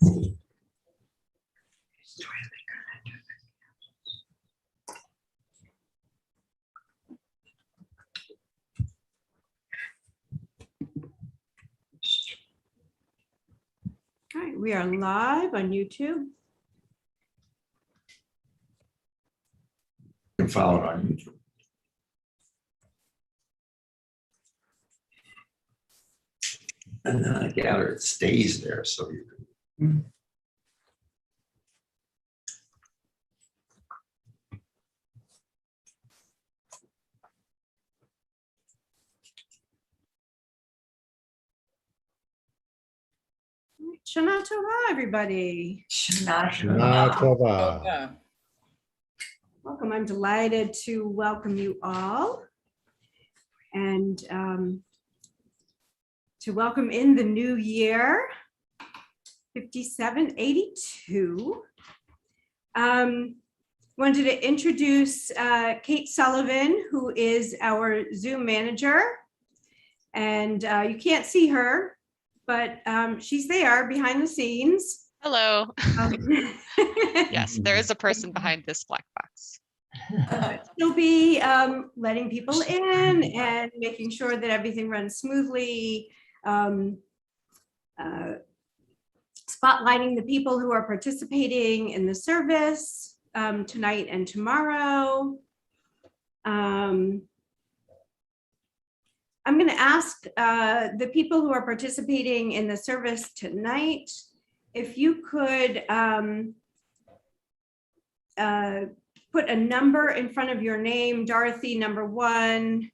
All right, we are live on YouTube. You can follow it on YouTube. And then I gather it stays there, so you can. Shana Tova, everybody. Shana Tova. Welcome. I'm delighted to welcome you all and to welcome in the new year, 5782. Wanted to introduce Kate Sullivan, who is our Zoom manager. And you can't see her, but she's there behind the scenes. Hello. Yes, there is a person behind this black box. She'll be letting people in and making sure that everything runs smoothly, spotlighting the people who are participating in the service tonight and tomorrow. I'm going to ask the people who are participating in the service tonight, if you could put a number in front of your name. Dorothy, number 1,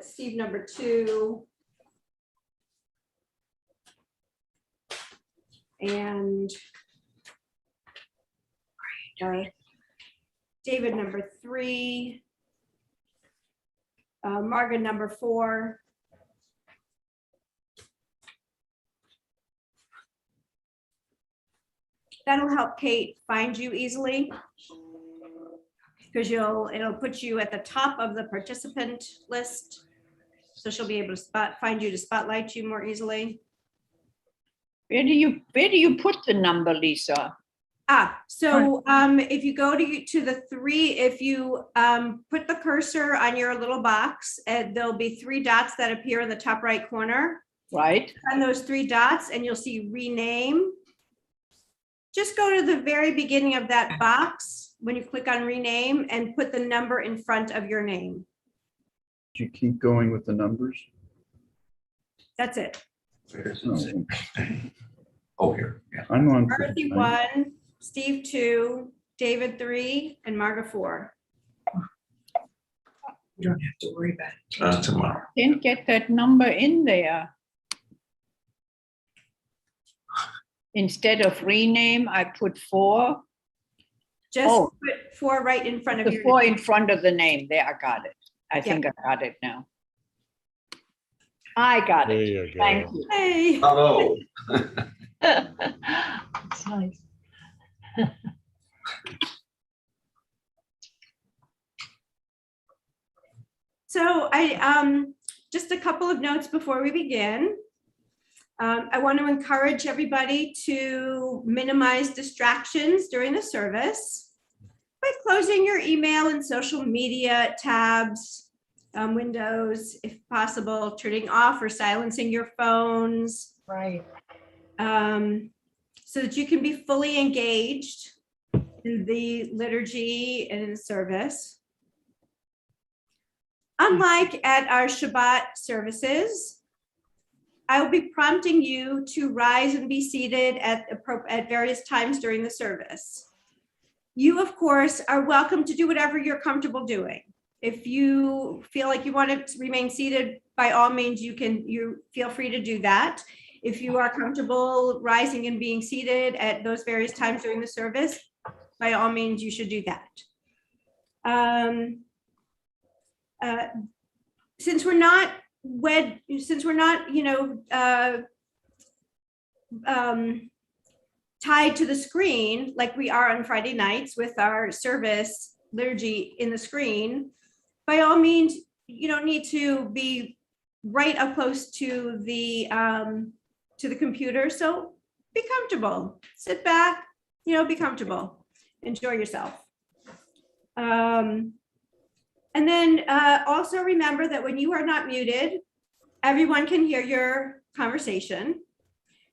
Steve, number 2, and David, number 3, Margaret, number 4. That'll help Kate find you easily, because it'll put you at the top of the participant list, so she'll be able to find you to spotlight you more easily. Where do you put the number, Lisa? So if you go to the 3, if you put the cursor on your little box, and there'll be 3 dots that appear in the top right corner. Right. On those 3 dots, and you'll see rename. Just go to the very beginning of that box when you click on rename and put the number in front of your name. Do you keep going with the numbers? That's it. Oh, here, yeah. I'm on. Dorothy 1, Steve 2, David 3, and Margaret 4. You don't have to worry about it. Tomorrow. Didn't get that number in there. Instead of rename, I put 4. Just put 4 right in front of The your 4 name. in front of the name. There, I got it. I think I got it now. I got There it. you go. Thank you. Hey. Hello. It's nice. So just a couple of notes before we begin. I want to encourage everybody to minimize distractions during the service by closing your email and social media tabs, windows, if possible, turning off or silencing your phones. Right. So that you can be fully engaged in the liturgy and in the service. Unlike at our Shabbat services, I will be prompting you to rise and be seated at various times during the service. You, of course, are welcome to do whatever you're comfortable doing. If you feel like you want to remain seated, by all means, you feel free to do that. If you are comfortable rising and being seated at those various times during the service, by all means, you should do that. Since we're not tied to the screen like we are on Friday nights with our service liturgy in the screen, by all means, you don't need to be right up close to the computer. So be comfortable. Sit back, be comfortable. Enjoy yourself. And then also remember that when you are not muted, everyone can hear your conversation.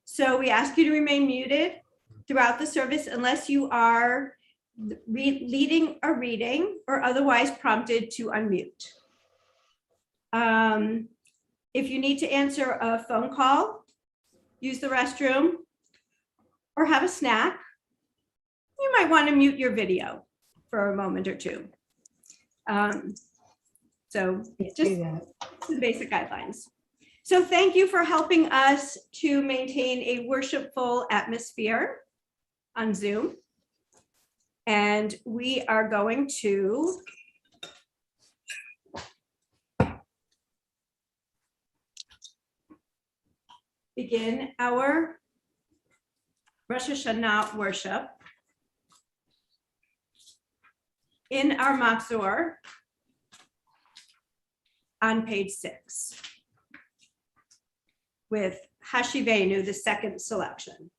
So we ask you to remain muted throughout the service unless you are leading a reading or otherwise prompted to unmute. If you need to answer a phone call, use the restroom, or have a snack, you might want to mute your video for a moment or two. So just the basic guidelines. So thank you for helping us to maintain a worshipful atmosphere on Zoom. And we are going to begin our Rosh Hashanah worship in our Machzor on page 6 with Hashivenu, the second selection.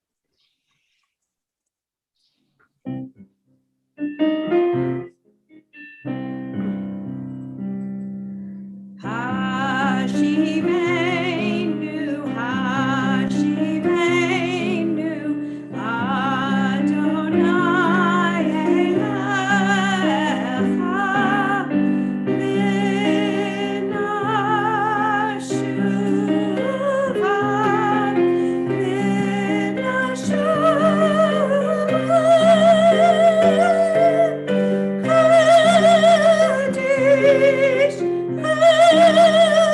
Hashivenu, Hashivenu, Adonai Elecha, Min Hashuvah, Min Hashuvah,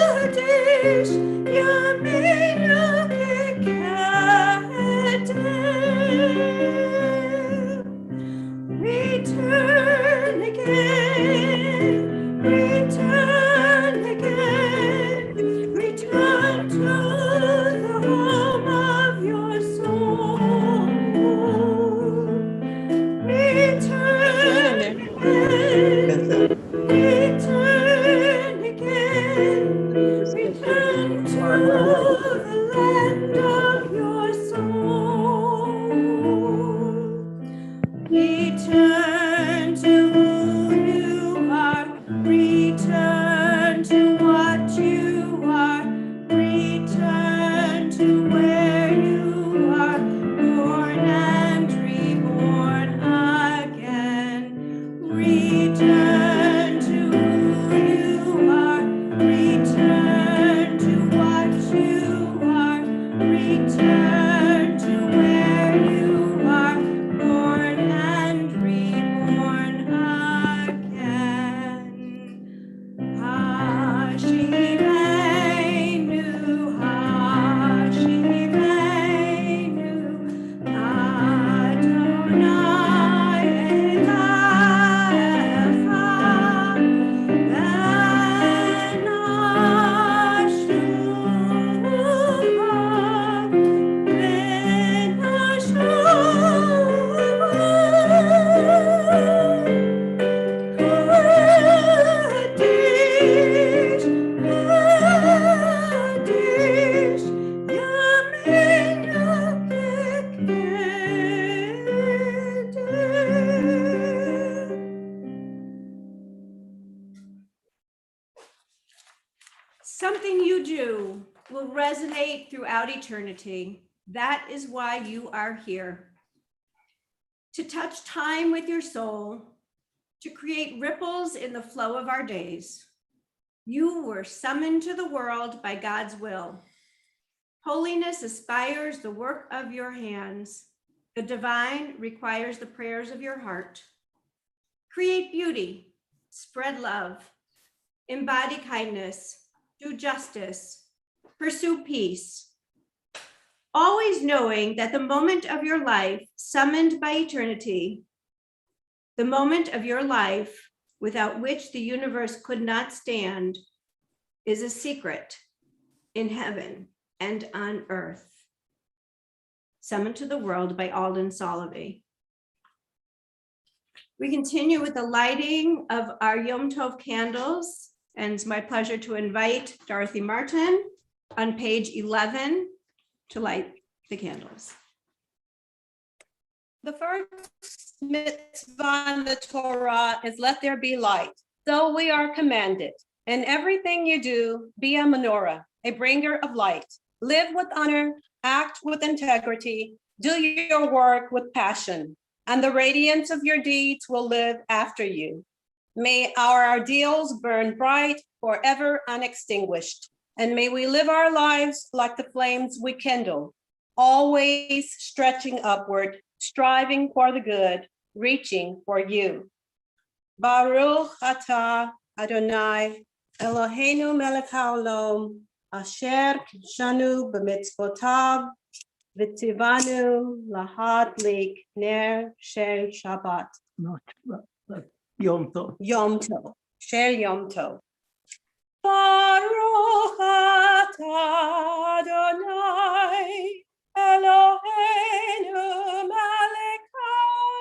Hadish, Yameinu Kiketem. Return again, return again, return to the home of your soul. Return again, return again, return to the land of your soul. Return to who you are, return to what you are, return to where you are, born and reborn again. Return to who you are, return to what you are, return to where you are, born and reborn again. Hashivenu, Hashivenu, Adonai Elecha, Ben Hashuvah, Ben Hashuvah. Hadish, Hadish, Yameinu Kiketem. Something you do will resonate throughout eternity. That is why you are here. To touch time with your soul, to create ripples in the flow of our days. You were summoned to the world by God's will. Holiness aspires the work of your hands. The divine requires the prayers of your heart. Create beauty, spread love, embody kindness, do justice, pursue peace. Always knowing that the moment of your life summoned by eternity, the moment of your life without which the universe could not stand, is a secret in heaven and on earth. Summoned to the World by Alden Solovey. We continue with the lighting of our Yom Tov candles, and it's my pleasure to invite Dorothy Martin on page 11 to light the candles. The first mitzvah in the Torah is let there be light. So we are commanded. In everything you do, be a menorah, a bringer of light. Live with honor, act with integrity, do your work with passion, and the radiance of your deeds will live after you. May our ideals burn bright, forever unextinguished, and may we live our lives like the flames we kindle, always stretching upward, striving for the good, reaching for you. Baruch atah Adonai Eloheinu melech haolam asher kidshanu b'mitzvotav v'tzivanu lahadlik ner shel Shabbat. Yom Tov. Yom Tov, shel Yom Tov. Baruch atah Adonai Eloheinu melech haolam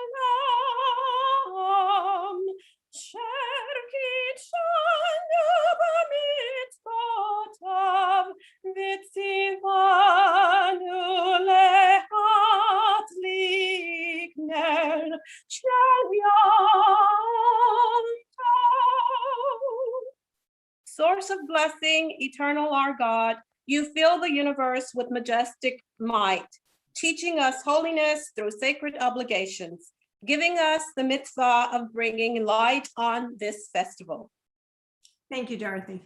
asher kidshanu b'mitzvotav v'tzivanu lehatlik ner shel Yom Tov. Source of blessing, eternal our God, you fill the universe with majestic might, teaching us holiness through sacred obligations, giving us the mitzvah of bringing light on this festival. Thank you, Dorothy.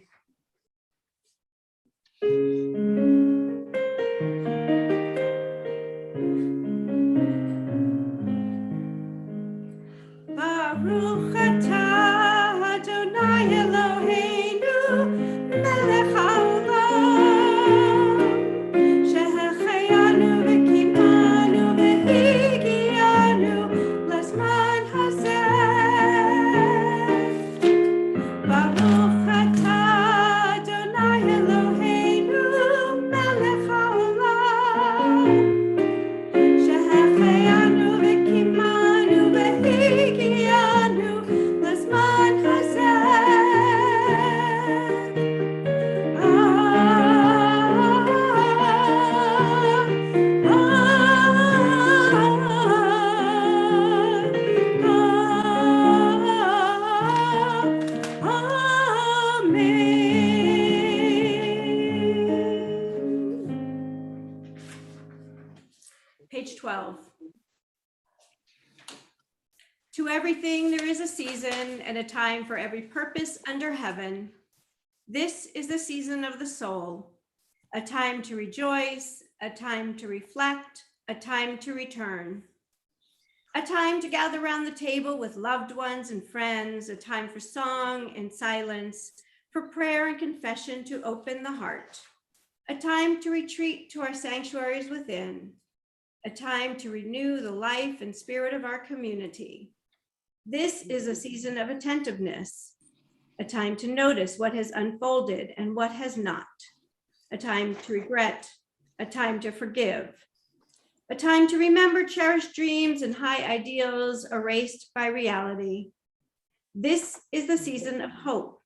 Baruch atah Adonai Eloheinu melech haolam שהחיינו וקיימנו והגיענו לזמן הזה. ברוך אתה אדוני אלוהינו מלך העולם שהחיינו וקיימנו והגיענו לזמן הזה. Page 12. To everything there is a season and a time for every purpose under heaven. This is the season of the soul, a time to rejoice, a time to reflect, a time to return, a time to gather around the table with loved ones and friends, a time for song and silence, for prayer and confession to open the heart, a time to retreat to our sanctuaries within, a time to renew the life and spirit of our community. This is a season of attentiveness, a time to notice what has unfolded and what has not, a time to regret, a time to forgive, a time to remember cherished dreams and high ideals erased by reality. This is the season of hope,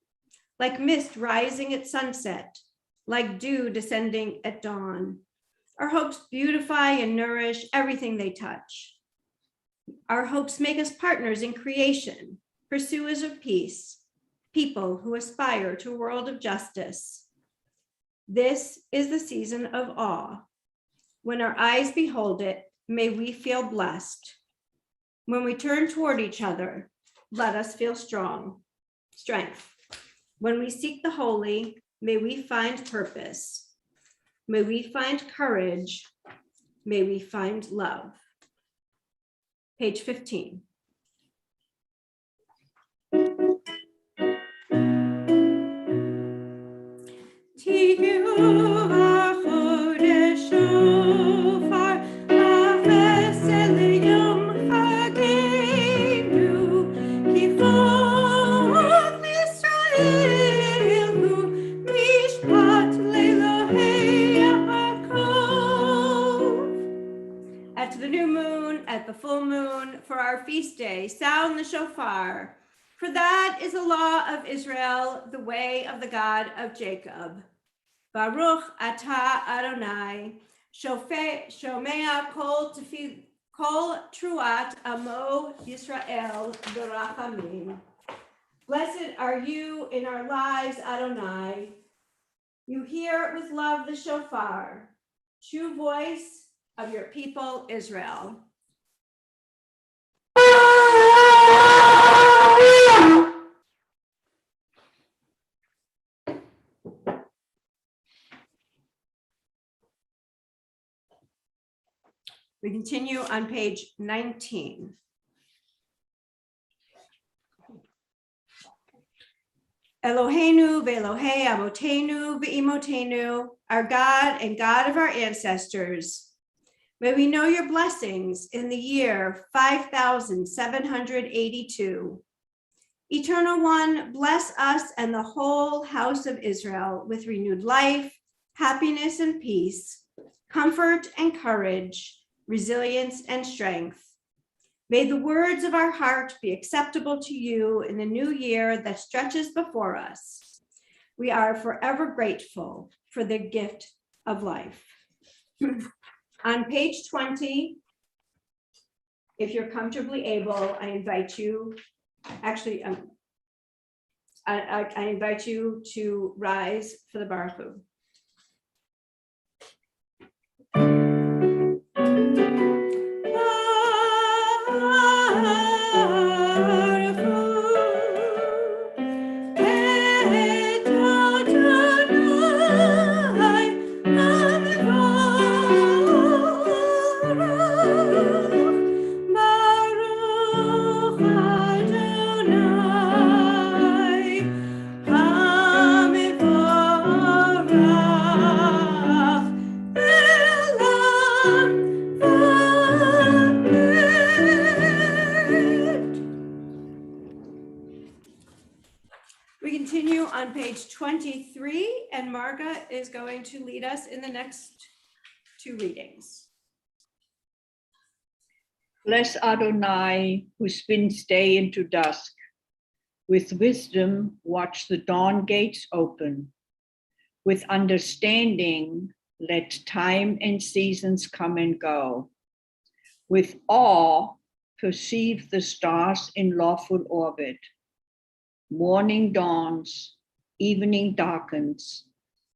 like mist rising at sunset, like dew descending at dawn. Our hopes beautify and nourish everything they touch. Our hopes make us partners in creation, pursuers of peace, people who aspire to a world of justice. This is the season of awe. When our eyes behold it, may we feel blessed. When we turn toward each other, let us feel strength. When we seek the holy, may we find purpose. May we find courage. May we find love. Page 15. At the new moon, at the full moon, for our feast day, sound the shofar. For that is the law of Israel, the way of the God of Jacob. Baruch atah Adonai, shomea kol Kol truat amo Yisrael v'rachamim. Blessed are you in our lives, Adonai. You hear with love the shofar, true voice of your people, Israel. We continue on page 19. Eloheinu ve'Elohei Avotenu ve'imotenu, our God and God of our ancestors. May we know your blessings in the year 5782. Eternal One, bless us and the whole house of Israel with renewed life, happiness and peace, comfort and courage, resilience and strength. May the words of our heart be acceptable to you in the new year that stretches before us. We are forever grateful for the gift of life. On page 20, if you're comfortably able, I invite you, actually, I invite you to rise for the Baruch Hu. We continue on page 23, and Marga is going to lead us in the next two readings. Bless Adonai, who spins day into dusk. With wisdom, watch the dawn gates open. With understanding, let time and seasons come and go. With awe, perceive the stars in lawful orbit. Morning dawns, evening darkens,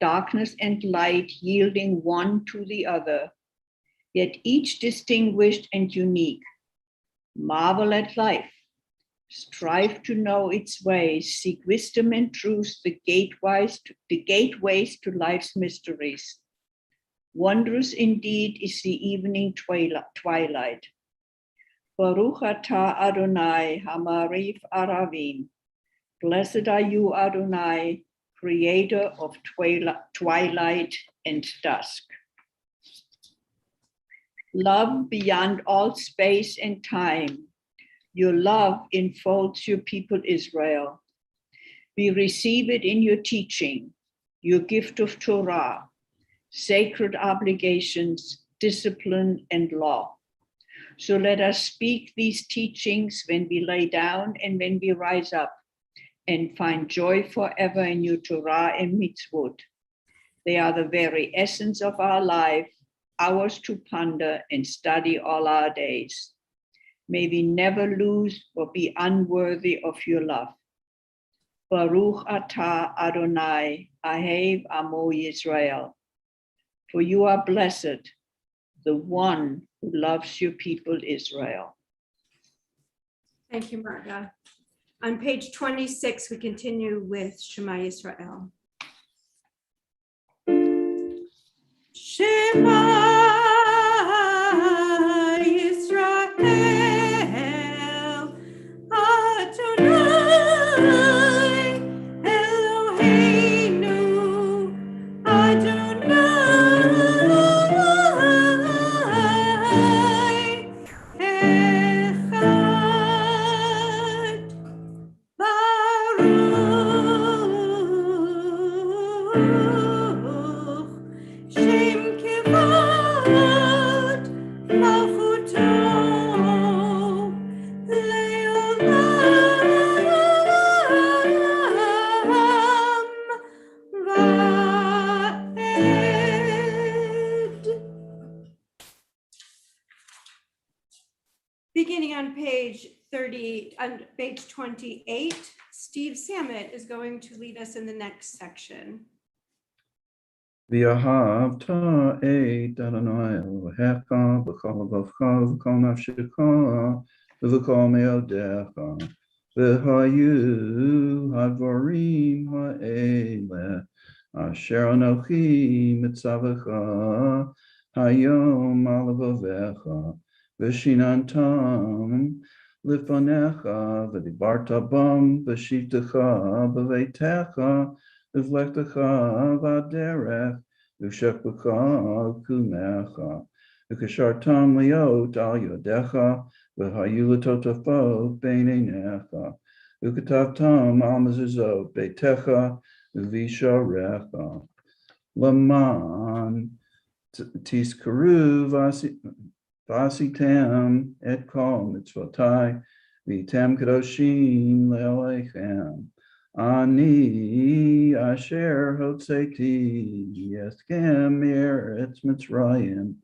darkness and light yielding one to the other, yet each distinguished and unique. Marvel at life, strive to know its ways, seek wisdom and truth, the gateways to life's mysteries. Wondrous indeed is the evening twilight. Baruch atah Adonai Hamarif Aravim. Blessed are you, Adonai, creator of twilight and dusk. Love beyond all space and time. Your love enfolds your people Israel. We receive it in your teaching, your gift of Torah, sacred obligations, discipline, and law. So let us speak these teachings when we lay down and when we rise up, and find joy forever in your Torah and mitzvot. They are the very essence of our life, ours to ponder and study all our days. May we never lose or be unworthy of your love. Baruch atah Adonai, Ahev Amo Yisrael. For you are blessed, the one who loves your people Israel. Thank you, Marga. On page 26, we continue with Shema Yisrael. Shema Yisrael, Adonai Eloheinu, Adonai Echad. Baruch Shem Kivod. Beginning on page 30, on page 28, Steve Samet is going to lead us in the next section. V'ahavta et Adonai Elohecha b'chol levavcha v'chol nafshecha v'chol me'odecha v'hayu hadvarim ha'ele asher anochi mitzavecha hayom al levavecha v'shinantam lifanecha v'dibarta bam v'shivtecha b'veitecha v'vlechtecha v'aderech v'shekbecha kumecha v'kashartam liot al yodecha v'hayu l'totafot b'neinecha v'katavtam al mezuzot beitecha v'visharecha laman tiskaru v'asitem et kol mitzvotai v'tem kadoshim le'olechem Ani asher hotzeti yeskem eretz Mitzrayim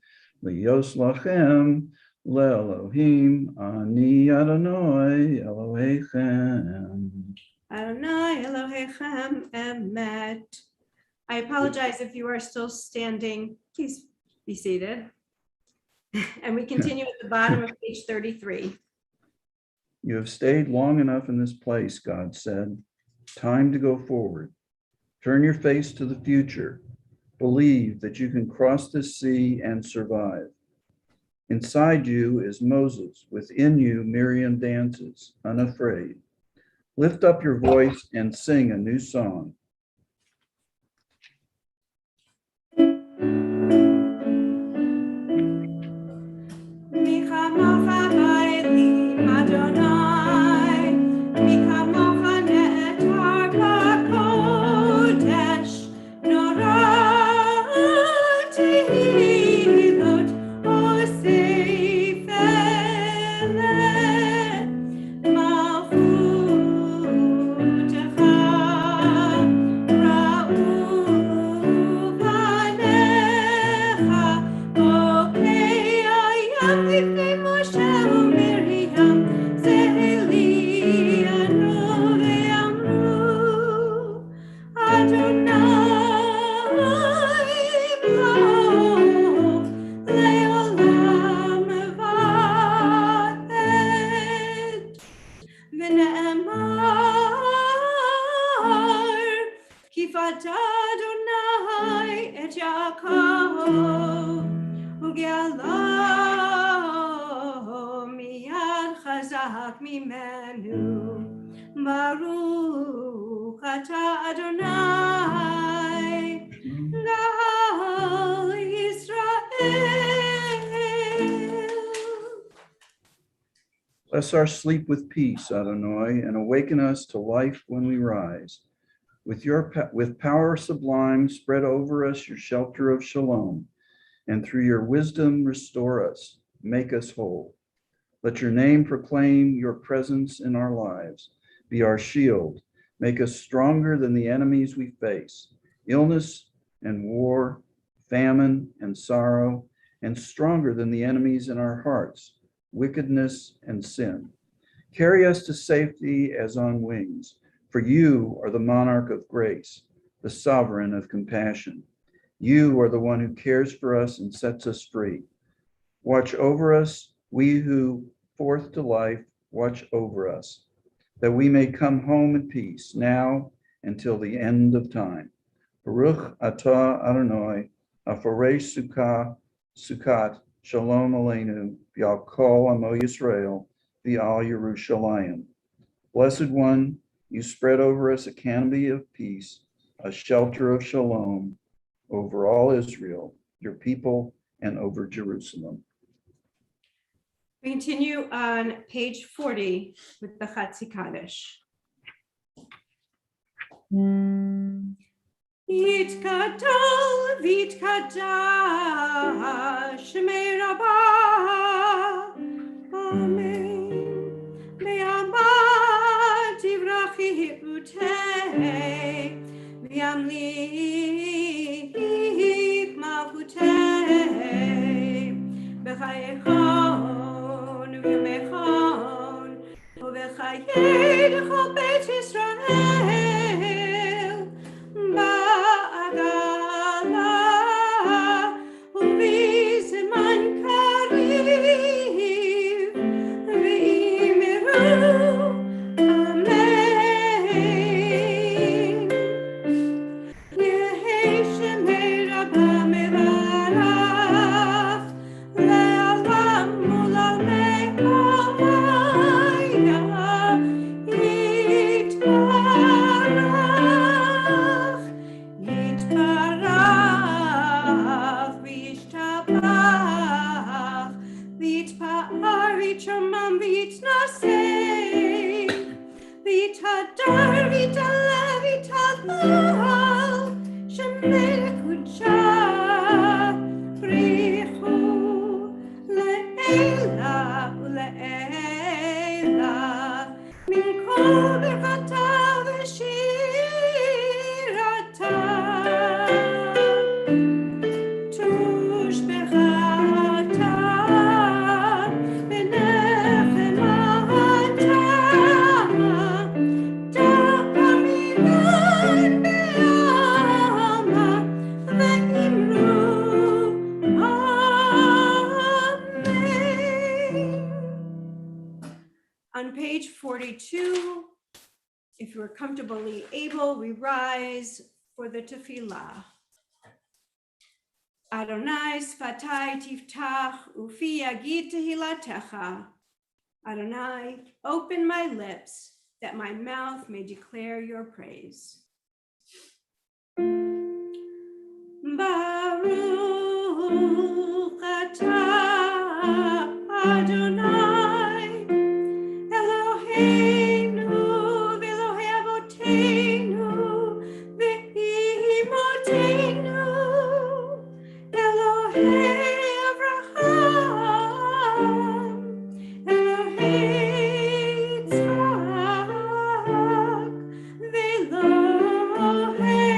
liyos lachem le'Elohim ani Adonai Elohechem. Adonai Elohechem emet. I apologize if you are still standing. Please be seated. And we continue at the bottom of page 33. You have stayed long enough in this place, God said. Time to go forward. Turn your face to the future. Believe that you can cross this sea and survive. Inside you is Moses. Within you, Miriam dances, unafraid. Lift up your voice and sing a new song. Baruch atah Adonai Gal Yisrael. Bless our sleep with peace, Adonai, and awaken us to life when we rise. With power sublime, spread over us your shelter of shalom, and through your wisdom restore us, make us whole. Let your name proclaim your presence in our lives. Be our shield. Make us stronger than the enemies we face, illness and war, famine and sorrow, and stronger than the enemies in our hearts, wickedness and sin. Carry us to safety as on wings, for you are the monarch of grace, the sovereign of compassion. You are the one who cares for us and sets us free. Watch over us, we who forth to life, watch over us, that we may come home in peace now until the end of time. Baruch atah Adonai, aforei sukkot, shalom aleinu, v'al kol amo Yisrael, v'al Yerushalayim. Blessed one, you spread over us a canopy of peace, a shelter of shalom over all Israel, your people, and over Jerusalem. We continue on page 40 with the Chatzi Kaddish. Yitkadal v'yitkadash Shemei Rabbah, Amen. Be'amad tivrachi utei, v'yamlich malchutei, b'chayechon v'yamecha לכל בית ישראל בעגלה ובזמן קריב ואמרו אמן. יהי שמי רבה מברך לעולם ולעולמי הוויה יתברך יתברך וישתבח ויתפאר ויתרומם ויתנשא ויתהדר ויתעלה ויתהלל שמי קודשה בריחו לעילה ולעילה מן כל ברכתה ושירתה תושבחתה ונחמתה דאמינן בעלמא ואמרו amen. On page 42, if you are comfortably able, we rise for the tefillah. Adonai sfatai tiftach ufi yagid tehilatecha. Adonai, open my lips that my mouth may declare your praise. Baruch atah Adonai Eloheinu v'Elohei avoteinu v'imotenu Elohei Avraham Elohei Yitzhak v'Elohei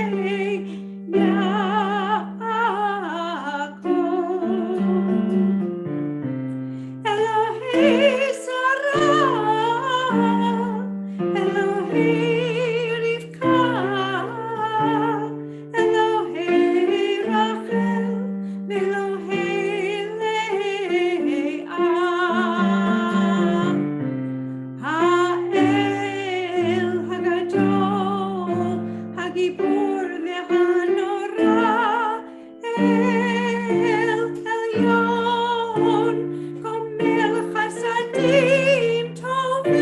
Yaakov Elohei Sarah Elohei Rivka Elohei Rachel Elohei Leah Ha'el Hagadol Hagibor Ve'hanora El Elyon Gomel Chasadim Tovim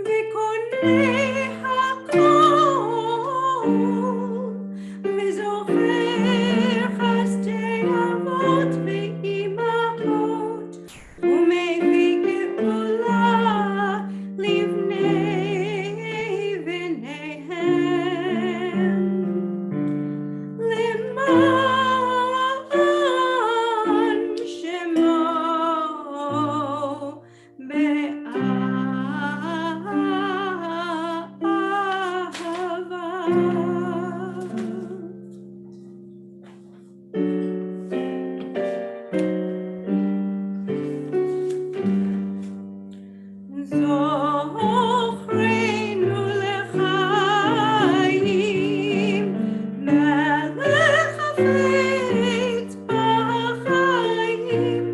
V'konei hakol V'zocher chasdei avot ve'imahot Umevei geula livnei v'neihem Leman shemo be'ahava Zochreinu l'chaim melech hafetz b'chaim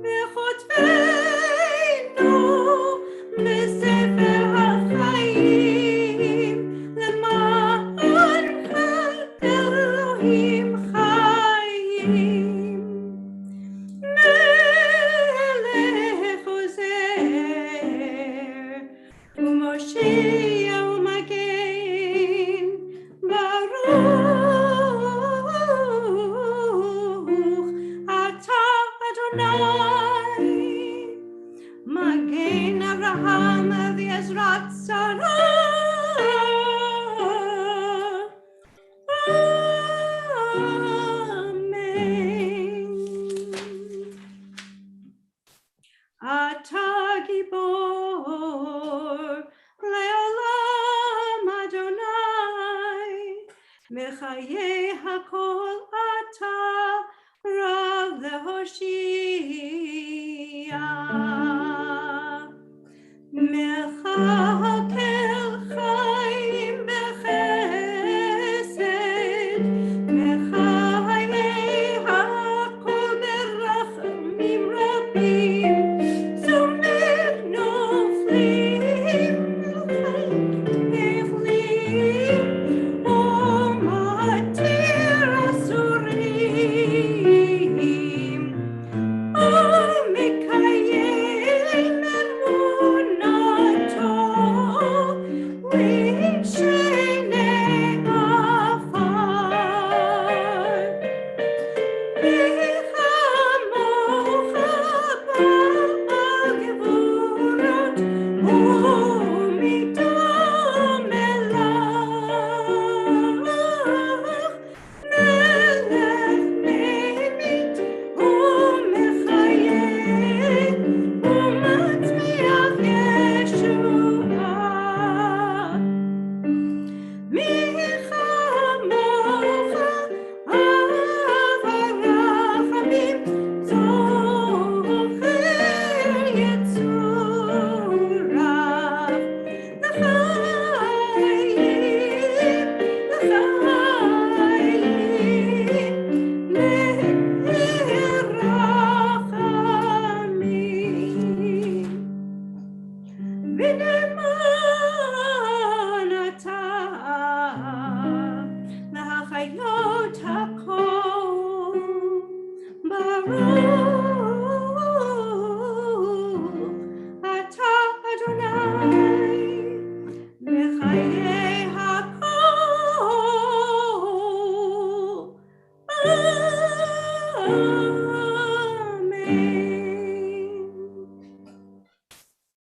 v'chotveinu b'sefer ha'chaim למען אלוהים חיים מלך עוזר ומושיע ומגן ברוך אתה אדוני מגן אברהם ועזרת שרה אמן. אתה גיבור לעולם אדוני מחיי הכל אתה רב להושיע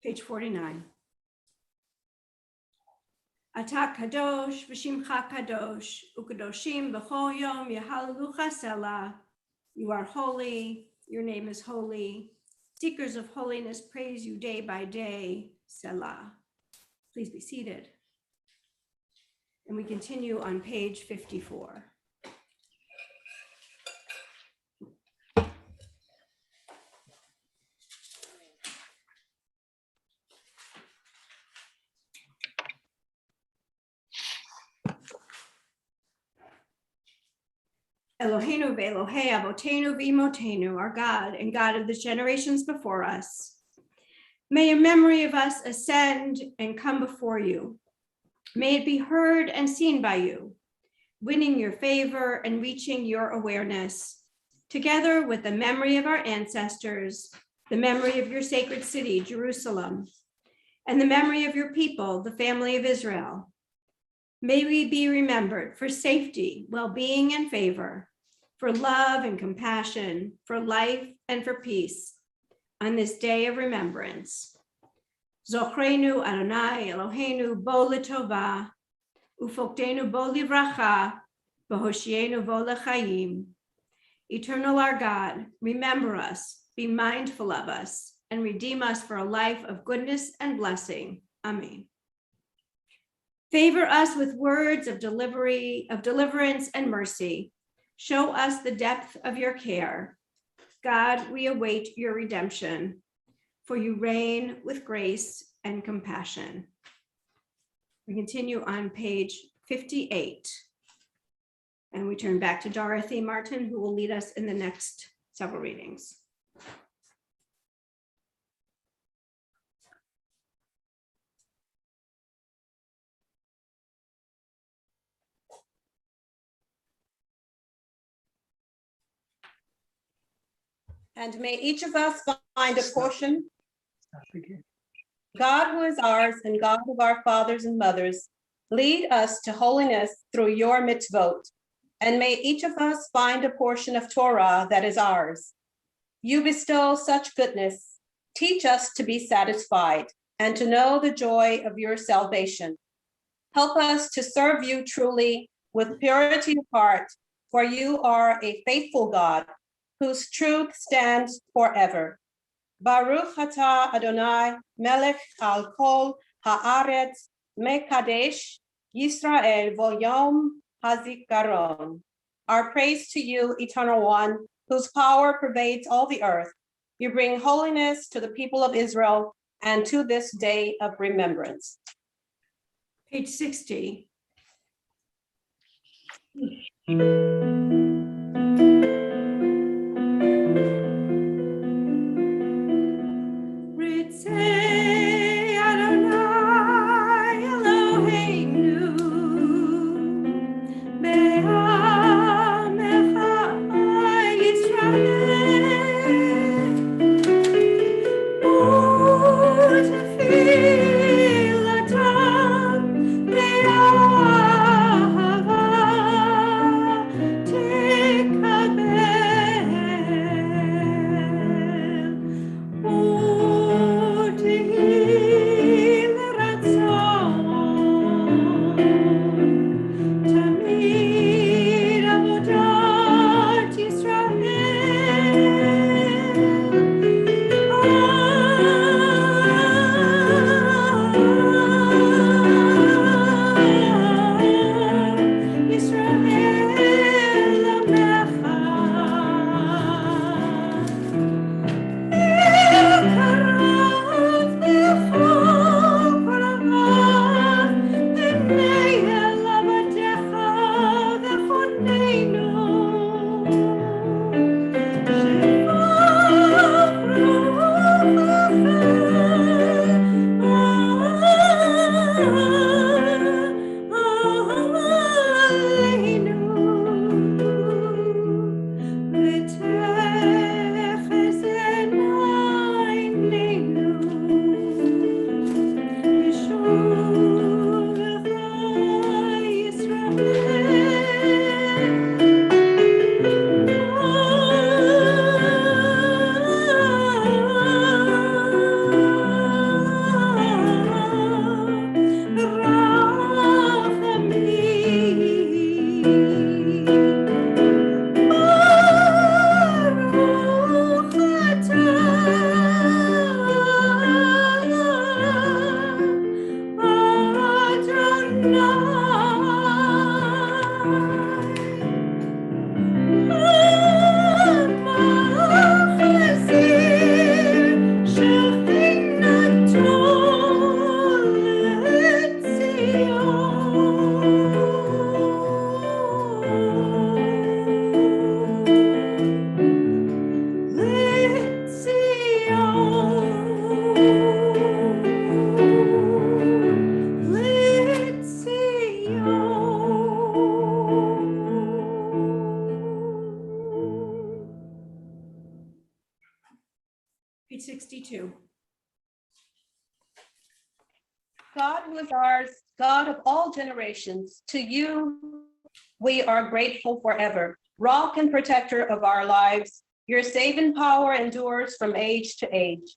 Page 49. Ata kadosh v'shimcha kadosh ukadoshim b'chol yom yehalelucha selah. You are holy, your name is holy. Seekers of holiness praise you day by day, Selah. Please be seated. And we continue on page 54. Eloheinu ve'Elohei avotenu v'imotenu, our God and God of the generations before us. May a memory of us ascend and come before you. May it be heard and seen by you, winning your favor and reaching your awareness, together with the memory of our ancestors, the memory of your sacred city, Jerusalem, and the memory of your people, the family of Israel. May we be remembered for safety, well-being, and favor, for love and compassion, for life and for peace on this day of remembrance. Zochrenu Adonai Eloheinu bo l'tova, ufoktenu bo livracha, v'hoshienu bo l'chaim. Eternal our God, remember us, be mindful of us, and redeem us for a life of goodness and blessing. Amen. Favor us with words of deliverance and mercy. Show us the depth of your care. God, we await your redemption, for you reign with grace and compassion. We continue on page 58. And we turn back to Dorothy Martin, who will lead us in the next several readings. And may each of us find a portion. Stop again. God, who is ours and God of our fathers and mothers, lead us to holiness through your mitzvot. And may each of us find a portion of Torah that is ours. You bestow such goodness. Teach us to be satisfied and to know the joy of your salvation. Help us to serve you truly with purity of heart, for you are a faithful God whose truth stands forever. Baruch atah Adonai melech al kol haaretz mekadesh Yisrael v'yom hazikaron. Our praise to you, Eternal One, whose power pervades all the earth. You bring holiness to the people of Israel and to this day of remembrance. Page 60. Ritzei Adonai Eloheinu be'amecha Yisrael u'tefilatam be'ahava Page 62. God who is ours, God of all generations, to you we are grateful forever. Rock and protector of our lives, your saving power endures from age to age.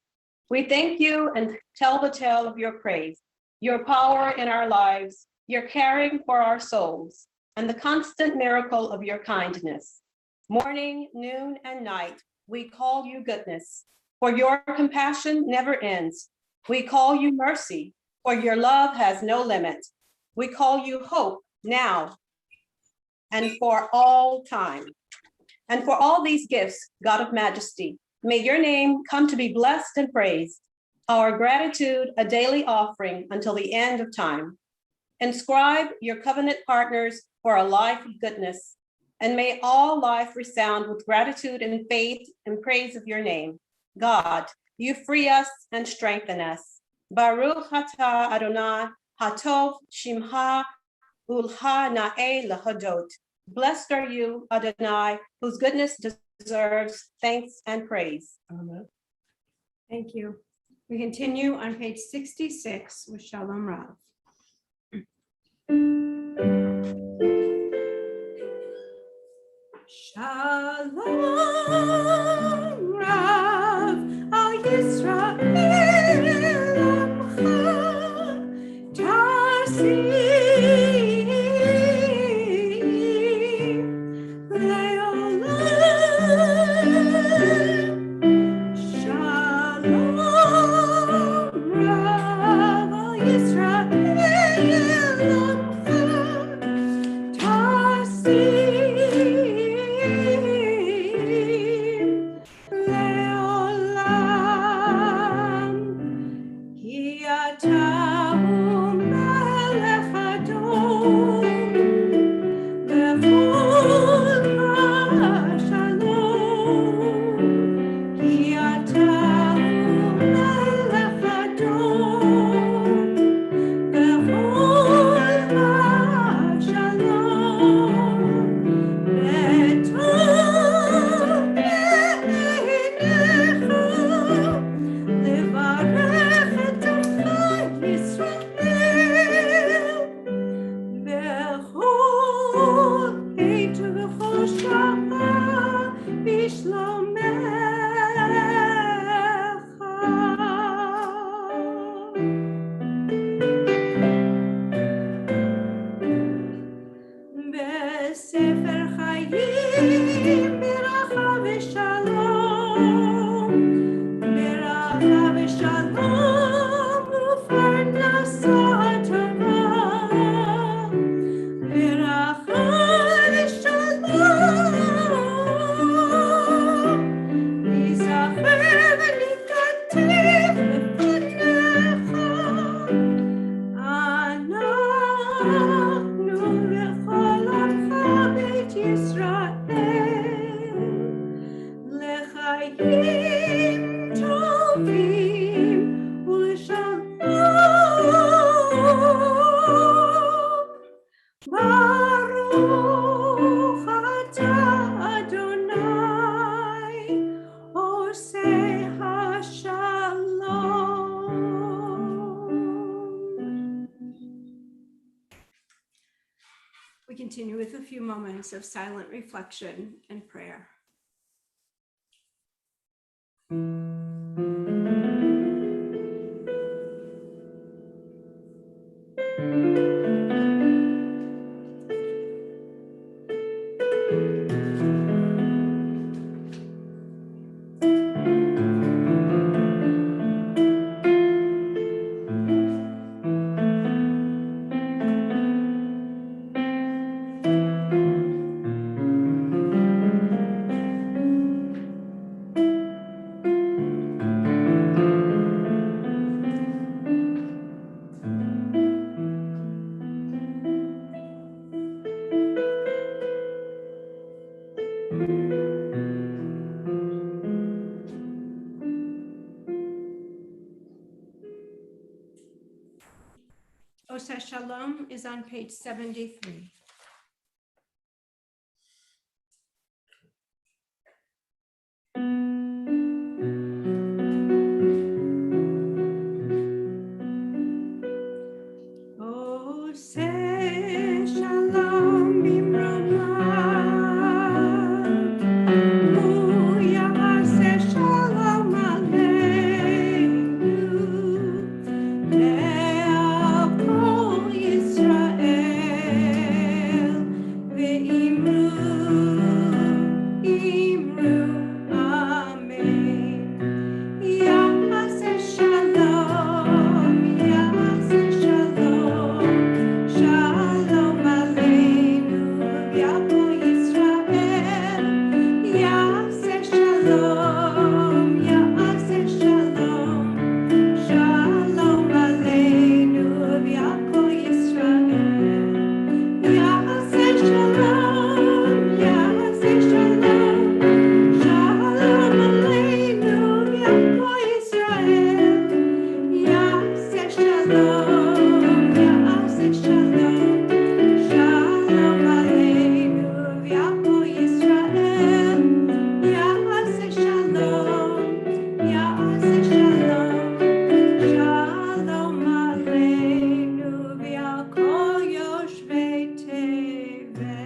We thank you and tell the tale of your praise, your power in our lives, your caring for our souls, and the constant miracle of your kindness. Morning, noon, and night, we call you goodness, for your compassion never ends. We call you mercy, for your love has no limit. We call you hope now and for all time. And for all these gifts, God of majesty, may your name come to be blessed and praised. Our gratitude, a daily offering until the end of time. Inscribe your covenant partners for a life of goodness, and may all life resound with gratitude and faith and praise of your name. God, you free us and strengthen us. Baruch atah Adonai, hatov shimcha ulha na'eh lahadot. Blessed are you, Adonai, whose goodness deserves thanks and praise. Amen. Thank you. We continue on page 66 with Shalom Rav. Shalom Rav al Yisrael Amcha Tarsim Leolam. Shalom Rav al Yisrael Amcha Tarsim Leolam. Ki atahu melech Adom, v'chol shalom. Ki atahu melech Adom, v'chol shalom. V'tov b'einecha לברך את עמך ישראל בכל עת ובכל שעה בשלומך. בספר חיים ברכה ושלום, ברכה ושלום ופרנסה טובה, ברכה ושלום, ניזכר וניכתב לפניך. אנחנו וכל עמך בית ישראל, לחיים טובים ולשלום. ברוך אתה אדוני עושה השלום. We continue with a few moments of silent reflection and prayer. Oseh Shalom is on page 73. Imru, Amen. Yaseh Shalom, Yaseh Shalom, Shalom Aleinu, Yavo Yisrael. Yaseh Shalom, Yaseh Shalom, Shalom Aleinu, Yavo Yisrael. Yaseh Shalom, Yaseh Shalom. Shalom Aleinu, Yavo Yisrael. Yaseh Shalom, Yaseh Shalom. Shalom Aleinu, Yavo Yisrael. Yaseh Shalom, Yaseh Shalom. Shalom Aleinu, V'yakol Yoshvei Tevel.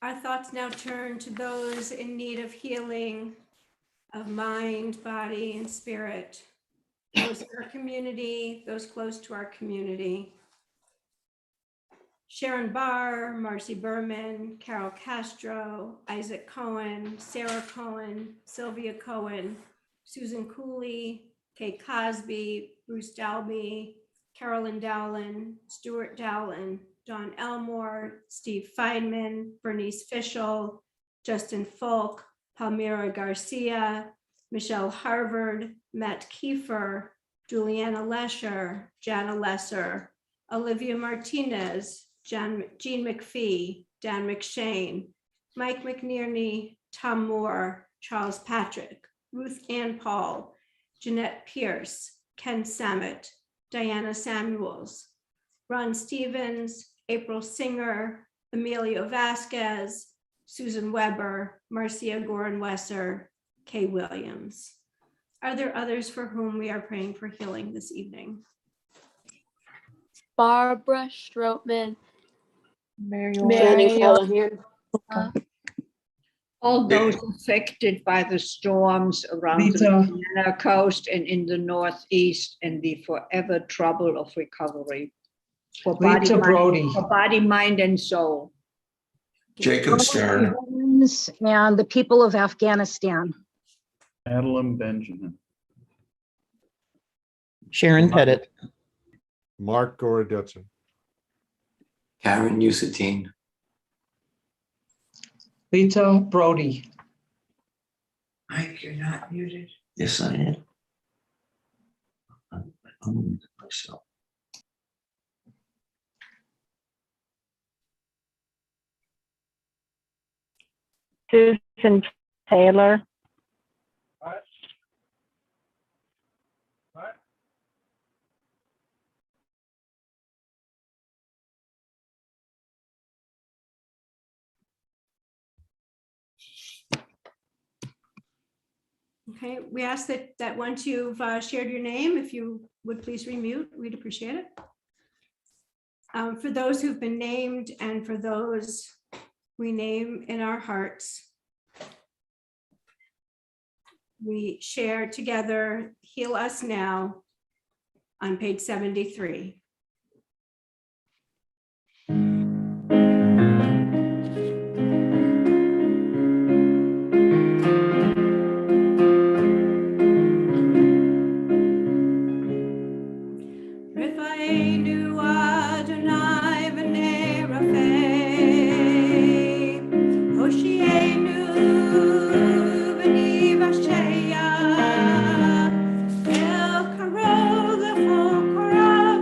Our thoughts now turn to those in need of healing of mind, body, and spirit. Those in our community, those close to our community. Sharon Barr, Marcy Berman, Carol Castro, Isaac Cohen, Sarah Cohen, Sylvia Cohen, Susan Cooley, Kay Cosby, Bruce Dalby, Carolyn Dowland, Stuart Dowland, Don Elmore, Steve Feynman, Bernice Fischel, Justin Folk, Palmira Garcia, Michelle Harvard, Matt Kiefer, Juliana Lesher, Jana Lesser, Olivia Martinez, Jean McPhee, Dan McShane, Mike McNearney, Tom Moore, Charles Patrick, Ruth Ann Paul, Jeanette Pierce, Ken Samet, Diana Samuels, Ron Stevens, April Singer, Emilio Vasquez, Susan Weber, Marcia Gorin-Wesser, Kay Williams. Are there others for whom we are praying for healing this evening? Barbara Stroutman, Mary Mary, All those affected by the storms around the Louisiana coast and in the Northeast, and the forever trouble of recovery. For body, mind, and soul. Jacob Stern. And the people of Afghanistan. Madeline Benjamin. Sharon Pettit. Mark Gorodetson. Karen Usatine. Rita Brody. Mike, you're not muted. Yes, I am. I'm muted myself. Susan Taylor. Okay, we ask that once you've shared your name, if you would please remute, we'd appreciate it. For those who've been named and for those we name in our hearts, we share together, Heal Us Now on page 73. Refaenu Adonai v'nei Rafei, Hoshienu v'ni Vasheya, El Karov l'chol korav,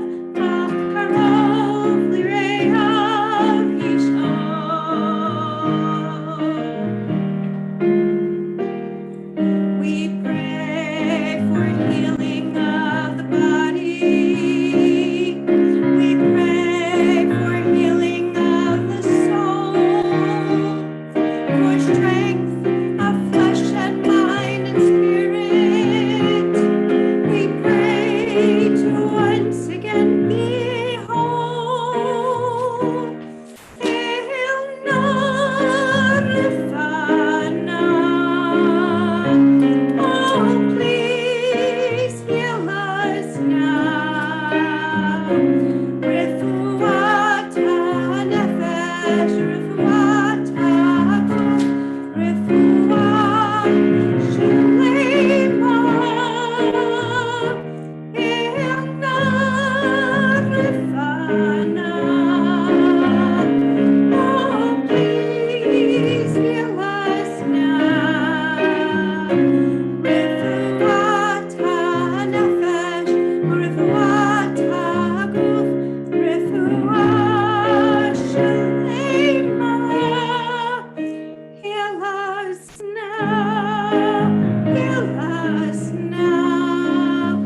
Refuat haguf, refuat shalema. Heal us now, heal us now,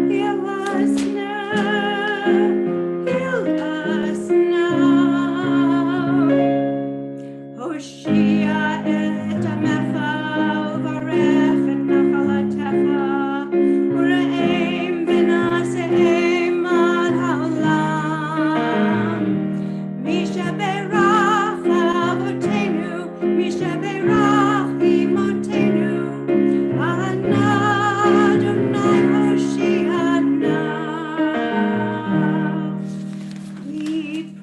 heal us now, heal us now. Hoshia et amecha uvarech et nachalatecha ureim v'naseim ad haolam. Misha berach avotenu, Misha berach imotenu, Ana Adonai Hoshiana. We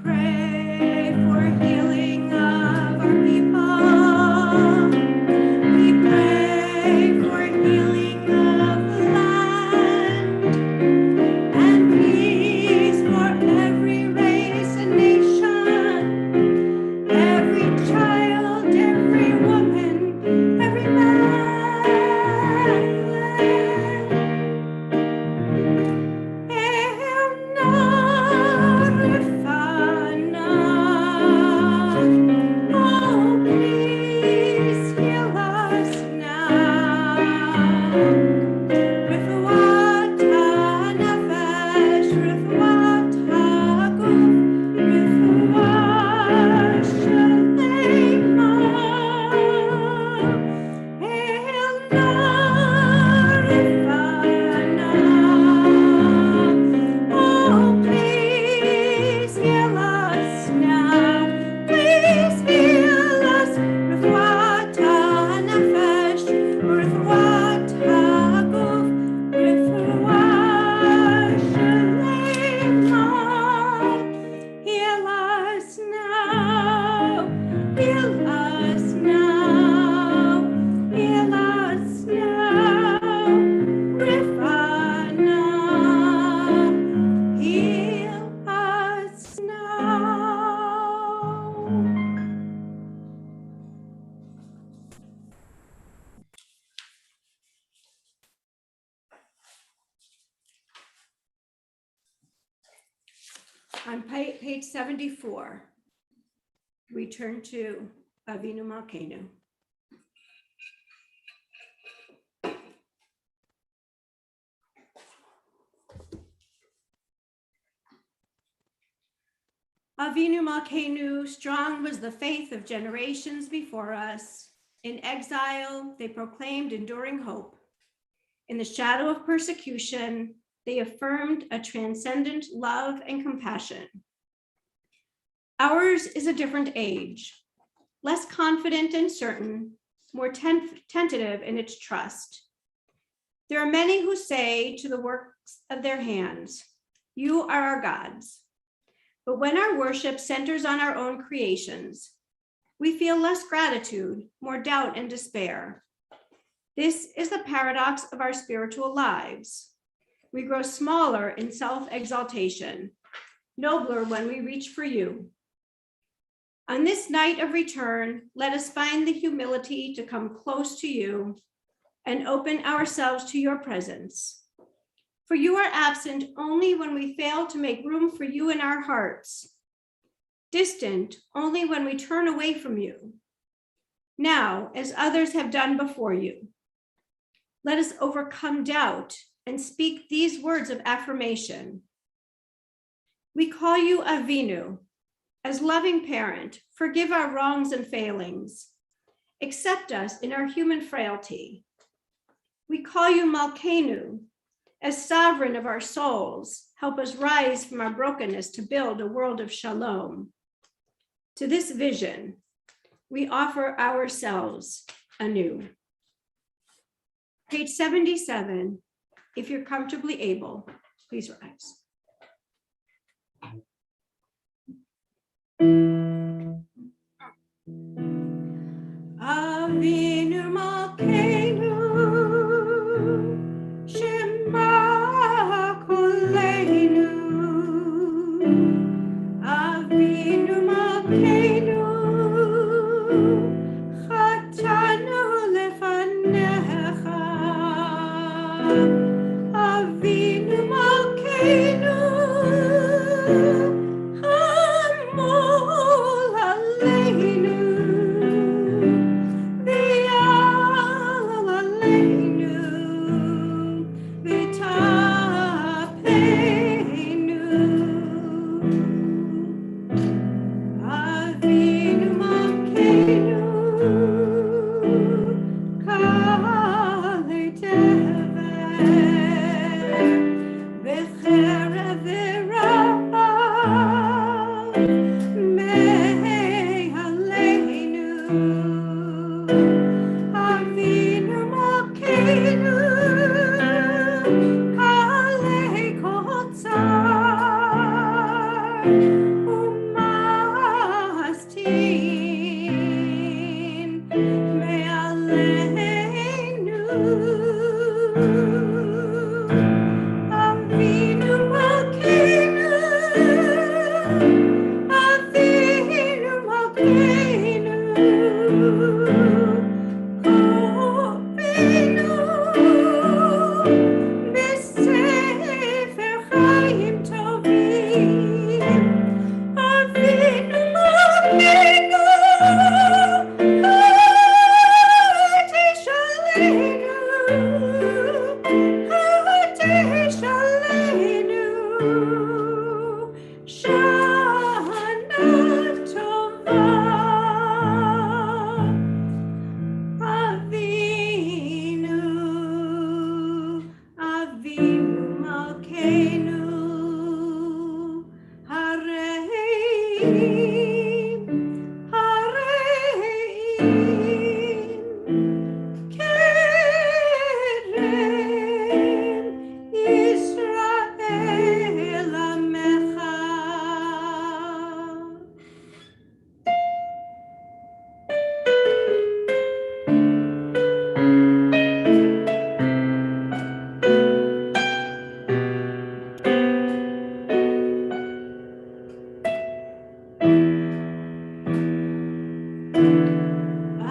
pray for healing of our people. We pray for healing of the land and peace for every race and nation, every child, every woman, every man. Oh, please heal us now. Refuat hanefesh, refuat haguf, refuat shalema. Hail Narifana. Oh, please heal us now. Please heal us. Refuat hanefesh, refuat haguf, refuat shalema. Heal us now. Heal us now. Heal us now. Rifana. Heal us now. On page 74, we turn to Avinu Malkeinu. Avinu Malkeinu, strong was the faith of generations before us. In exile, they proclaimed enduring hope. In the shadow of persecution, they affirmed a transcendent love and compassion. Ours is a different age, less confident and certain, more tentative in its trust. There are many who say to the works of their hands, "You are our gods." But when our worship centers on our own creations, we feel less gratitude, more doubt and despair. This is the paradox of our spiritual lives. We grow smaller in self-exaltation, nobler when we reach for you. On this night of return, let us find the humility to come close to you and open ourselves to your presence. For you are absent only when we fail to make room for you in our hearts, distant only when we turn away from you. Now, as others have done before you, let us overcome doubt and speak these words of affirmation. We call you Avinu. As loving parent, forgive our wrongs and failings. Accept us in our human frailty. We call you Malkeinu. As sovereign of our souls, help us rise from our brokenness to build a world of shalom. To this vision, we offer ourselves anew. Page 77, if you're comfortably able, please rise. Avinu Malkeinu, Shema Koleinu. Avinu Malkeinu, Chatanu lefanecha. Avinu Malkeinu, umastin me'aleinu. Avinu Malkeinu, Avinu Malkeinu, Kovenu b'sefer Chaim Tovim. Avinu Malkeinu, Tishalenu, Tishalenu, Shana Tova. Avinu, Avinu Malkeinu, Hareim, Hareim, Kerem, Yisrael Amecha.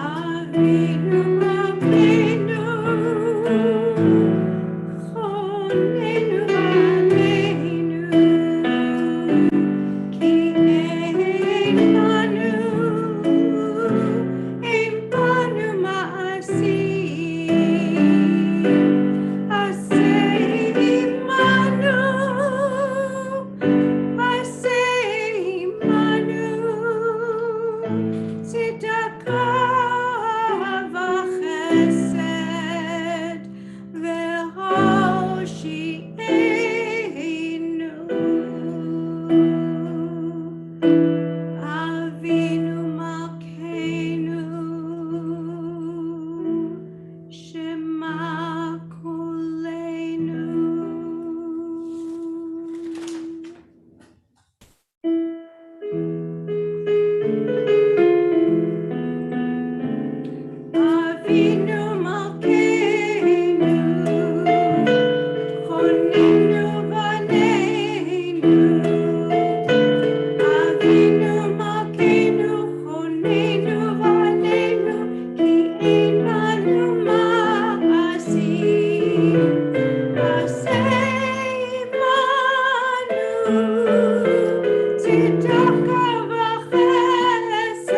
Avinu Malkeinu, Chonenu Aleinu, Ki ein banu ma'asim, Aseh imanu, tzedakah v'chesed v'hoshi'enu. Avinu Malkeinu, Shema Kulenu. Avinu Malkeinu, Chonenu Vaneinu. Avinu Malkeinu, Chonenu Vaneinu, Ki ein banu ma'asim, Aseh imanu, tzedakah v'chesed,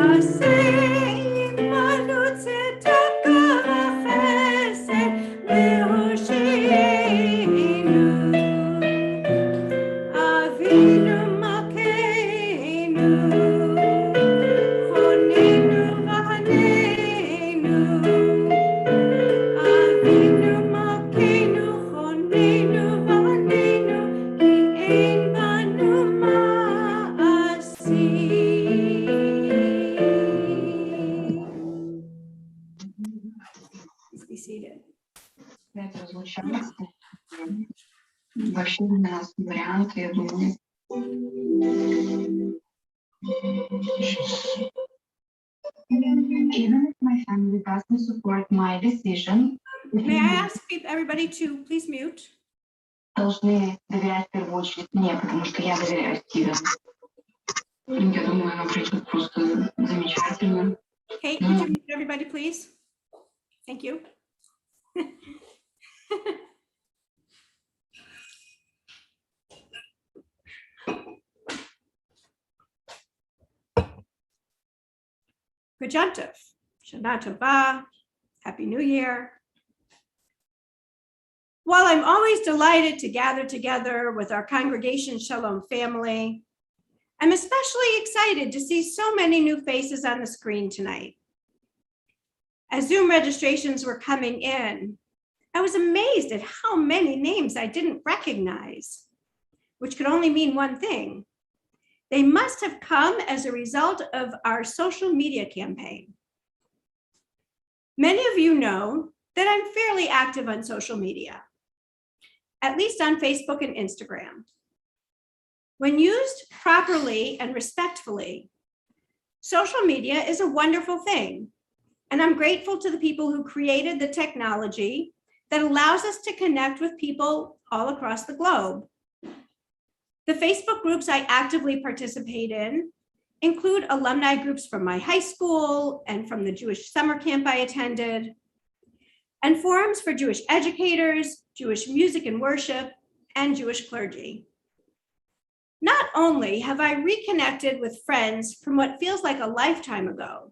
Aseh imanu, tzedakah v'chesed, v'hoshi'enu. Avinu Malkeinu, Chonenu Vaneinu. Avinu Malkeinu, Chonenu Vaneinu, Ki ein banu ma'asim. Please be seated. Это звучало. Вообще у нас вариант, я думаю. Even if my family doesn't support my decision, May I ask everybody to please mute? должны доверять в первую очередь мне, потому что я доверяю Стивену. Я думаю, оно пройдет просто замечательно. Kate, would you mute everybody, please? Thank you. Prajantiv, Shana Tova, Happy New Year. While I'm always delighted to gather together with our Congregation Shalom family, I'm especially excited to see so many new faces on the screen tonight. As Zoom registrations were coming in, I was amazed at how many names I didn't recognize, which could only mean one thing. They must have come as a result of our social media campaign. Many of you know that I'm fairly active on social media, at least on Facebook and Instagram. When used properly and respectfully, social media is a wonderful thing. And I'm grateful to the people who created the technology that allows us to connect with people all across the globe. The Facebook groups I actively participate in include alumni groups from my high school and from the Jewish summer camp I attended, and forums for Jewish educators, Jewish music and worship, and Jewish clergy. Not only have I reconnected with friends from what feels like a lifetime ago,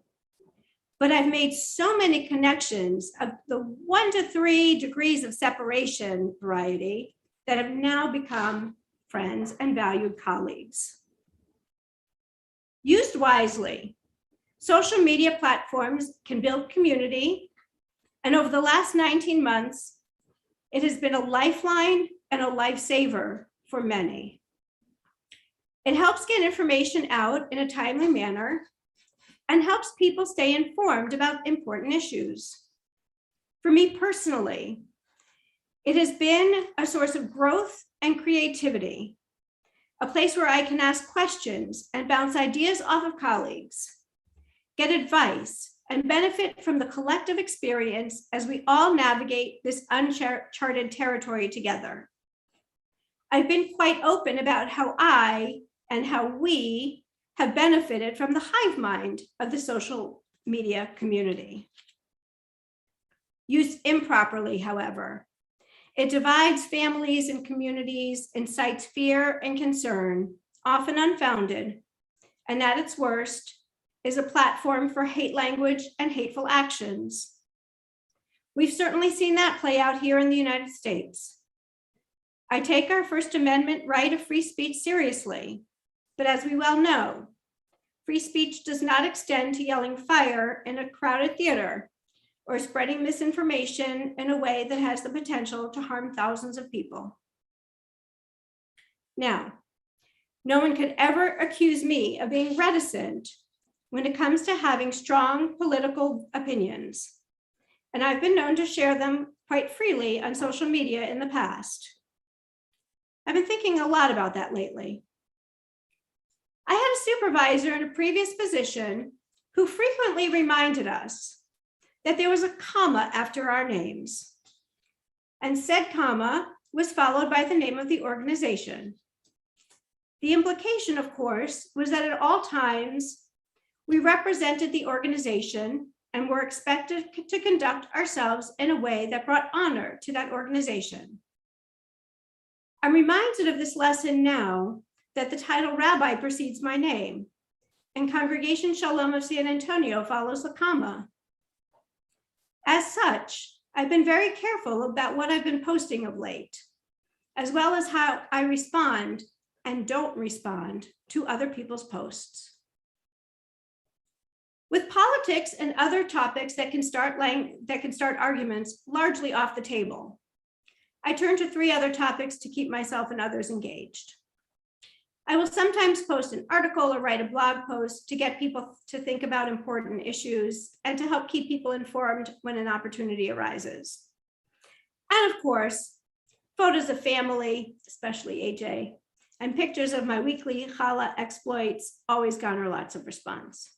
but I've made so many connections of the 1 to 3 degrees of separation variety that have now become friends and valued colleagues. Used wisely, social media platforms can build community, and over the last 19 months, it has been a lifeline and a lifesaver for many. It helps get information out in a timely manner and helps people stay informed about important issues. For me personally, it has been a source of growth and creativity, a place where I can ask questions and bounce ideas off of colleagues, get advice, and benefit from the collective experience as we all navigate this uncharted territory together. I've been quite open about how I and how we have benefited from the hive mind of the social media community. Used improperly, however, it divides families and communities, incites fear and concern, often unfounded, and at its worst, is a platform for hate language and hateful actions. We've certainly seen that play out here in the United States. I take our First Amendment right of free speech seriously, but as we well know, free speech does not extend to yelling fire in a crowded theater or spreading misinformation in a way that has the potential to harm thousands of people. Now, no one could ever accuse me of being reticent when it comes to having strong political opinions, and I've been known to share them quite freely on social media in the past. I've been thinking a lot about that lately. I had a supervisor in a previous position who frequently reminded us that there was a comma after our names, and said comma was followed by the name of the organization. The implication, of course, was that at all times we represented the organization and were expected to conduct ourselves in a way that brought honor to that organization. I'm reminded of this lesson now that the title rabbi precedes my name, and Congregation Shalom of San Antonio follows the comma. As such, I've been very careful about what I've been posting of late, as well as how I respond and don't respond to other people's posts. With politics and other topics that can start arguments largely off the table, I turn to 3 other topics to keep myself and others engaged. I will sometimes post an article or write a blog post to get people to think about important issues and to help keep people informed when an opportunity arises. And of course, photos of family, especially AJ, and pictures of my weekly challah exploits always garner lots of response.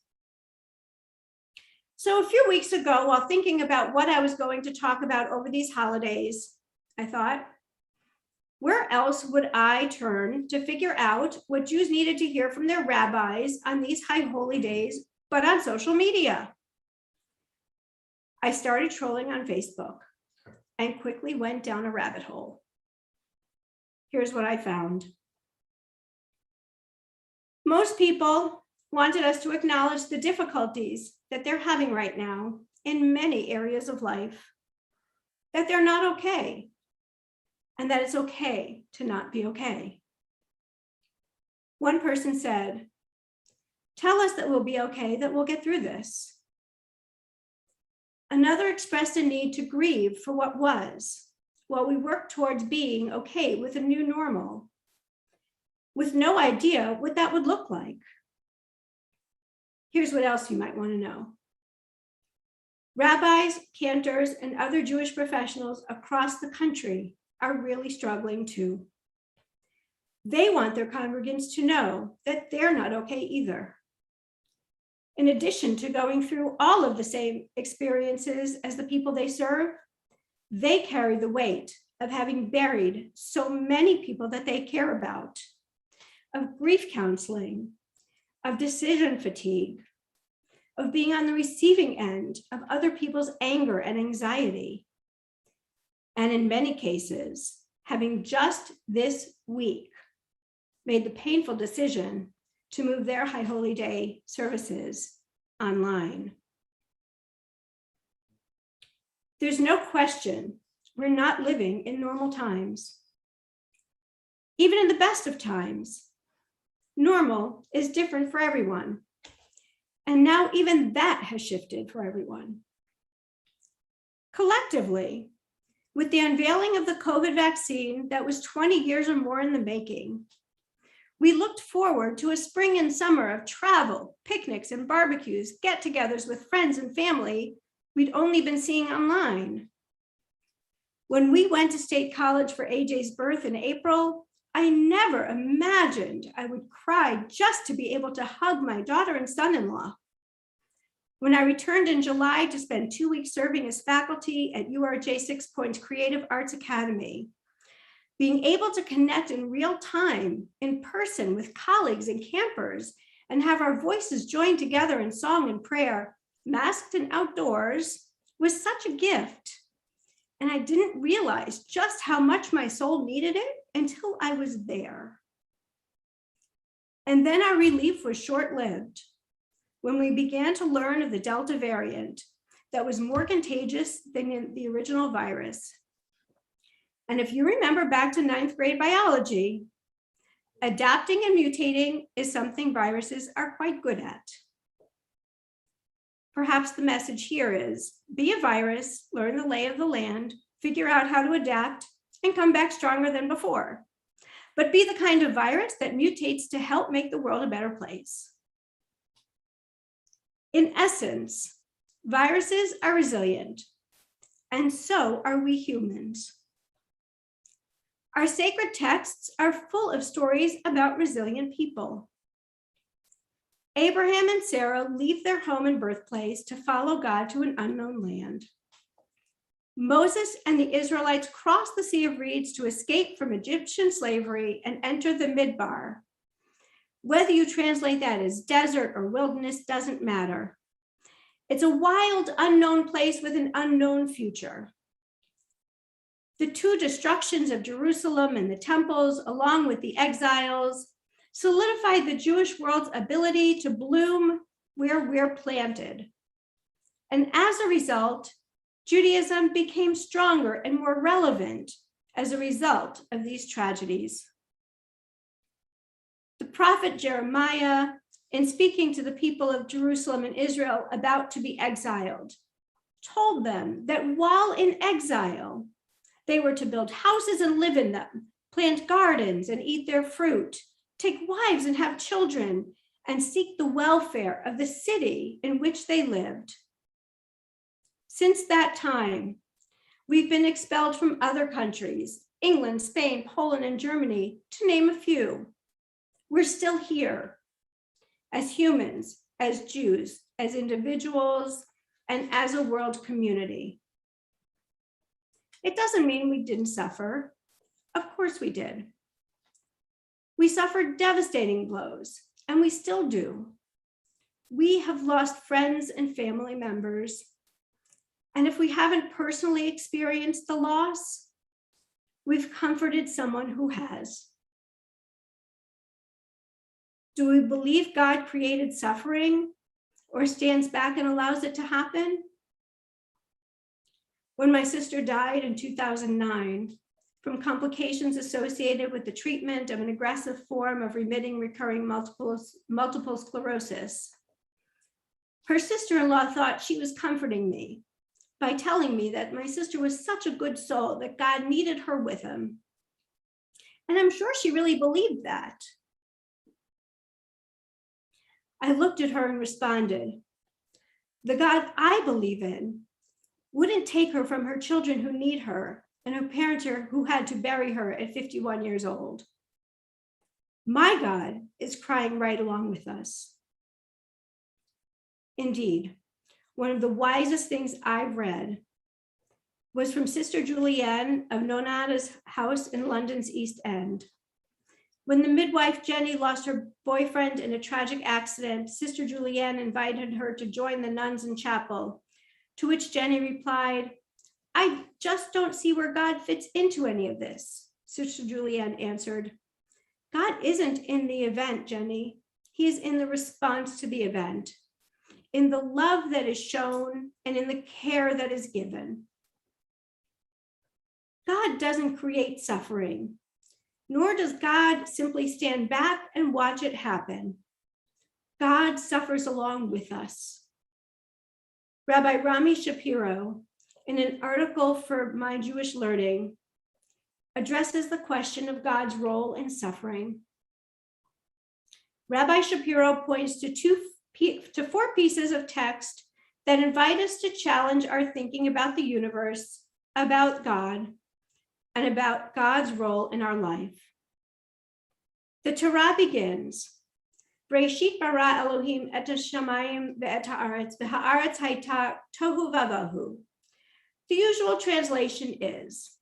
So a few weeks ago, while thinking about what I was going to talk about over these holidays, I thought, where else would I turn to figure out what Jews needed to hear from their rabbis on these high holy days, but on social media? I started trolling on Facebook and quickly went down a rabbit hole. Here's what I found. Most people wanted us to acknowledge the difficulties that they're having right now in many areas of life, that they're not okay, and that it's okay to not be okay. One person said, "Tell us that we'll be okay, that we'll get through this." Another expressed a need to grieve for what was, while we work towards being okay with a new normal, with no idea what that would look like. Here's what else you might want to know. Rabbis, cantors, and other Jewish professionals across the country are really struggling too. They want their congregants to know that they're not okay either. In addition to going through all of the same experiences as the people they serve, they carry the weight of having buried so many people that they care about, of grief counseling, of decision fatigue, of being on the receiving end of other people's anger and anxiety. And in many cases, having just this week made the painful decision to move their High Holy Day services online. There's no question we're not living in normal times. Even in the best of times, normal is different for everyone. And now even that has shifted for everyone. Collectively, with the unveiling of the COVID vaccine that was 20 years or more in the making, we looked forward to a spring and summer of travel, picnics, and barbecues, get-togethers with friends and family we'd only been seeing online. When we went to State College for AJ's birth in April, I never imagined I would cry just to be able to hug my daughter and son-in-law. When I returned in July to spend 2 weeks serving as faculty at URJ 6 Point's Creative Arts Academy, being able to connect in real time, in person with colleagues and campers, and have our voices joined together in song and prayer, masked and outdoors, was such a gift. And I didn't realize just how much my soul needed it until I was there. And then our relief was short-lived when we began to learn of the Delta variant that was more contagious than the original virus. And if you remember back to 9th grade biology, adapting and mutating is something viruses are quite good at. Perhaps the message here is, be a virus, learn the lay of the land, figure out how to adapt, and come back stronger than before. But be the kind of virus that mutates to help make the world a better place. In essence, viruses are resilient, and so are we humans. Our sacred texts are full of stories about resilient people. Abraham and Sarah leave their home and birthplace to follow God to an unknown land. Moses and the Israelites cross the Sea of Reeds to escape from Egyptian slavery and enter the Midbar. Whether you translate that as desert or wilderness doesn't matter. It's a wild, unknown place with an unknown future. The two destructions of Jerusalem and the temples, along with the exiles, solidified the Jewish world's ability to bloom where we're planted. And as a result, Judaism became stronger and more relevant as a result of these tragedies. The prophet Jeremiah, in speaking to the people of Jerusalem and Israel about to be exiled, told them that while in exile, they were to build houses and live in them, plant gardens and eat their fruit, take wives and have children, and seek the welfare of the city in which they lived. Since that time, we've been expelled from other countries, England, Spain, Poland, and Germany, to name a few. We're still here as humans, as Jews, as individuals, and as a world community. It doesn't mean we didn't suffer. Of course we did. We suffered devastating blows, and we still do. We have lost friends and family members. And if we haven't personally experienced the loss, we've comforted someone who has. Do we believe God created suffering or stands back and allows it to happen? When my sister died in 2009 from complications associated with the treatment of an aggressive form of remitting recurring multiple sclerosis, her sister-in-law thought she was comforting me by telling me that my sister was such a good soul that God needed her with him. And I'm sure she really believed that. I looked at her and responded, the God I believe in wouldn't take her from her children who need her and her parents who had to bury her at 51 years old. My God is crying right along with us. Indeed, one of the wisest things I've read was from Sister Julianne of Nonada's house in London's East End. When the midwife Jenny lost her boyfriend in a tragic accident, Sister Julianne invited her to join the nuns in chapel, to which Jenny replied, "I just don't see where God fits into any of this." Sister Julianne answered, "God isn't in the event, Jenny. He is in the response to the event, in the love that is shown and in the care that is given." God doesn't create suffering, nor does God simply stand back and watch it happen. God suffers along with us. Rabbi Rami Shapiro, in an article for My Jewish Learning, addresses the question of God's role in suffering. Rabbi Shapiro points to 4 pieces of text that invite us to challenge our thinking about the universe, about God, and about God's role in our life. The Torah begins, "Breshit bara Elohim et hashamayim ve'et haaretz, v'haaretz hayta tohu vavohu." The usual translation is,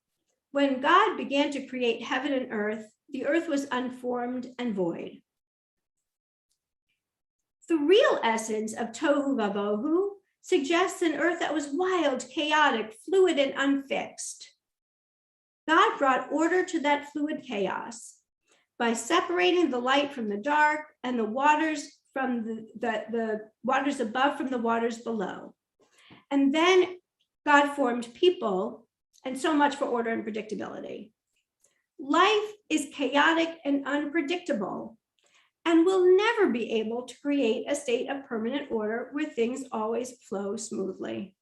when God began to create heaven and earth, the earth was unformed and void. The real essence of tohu vavohu suggests an earth that was wild, chaotic, fluid, and unfixed. God brought order to that fluid chaos by separating the light from the dark and the waters from the waters above from the waters below. And then God formed people, and so much for order and predictability. Life is chaotic and unpredictable, and will never be able to create a state of permanent order where things always flow smoothly.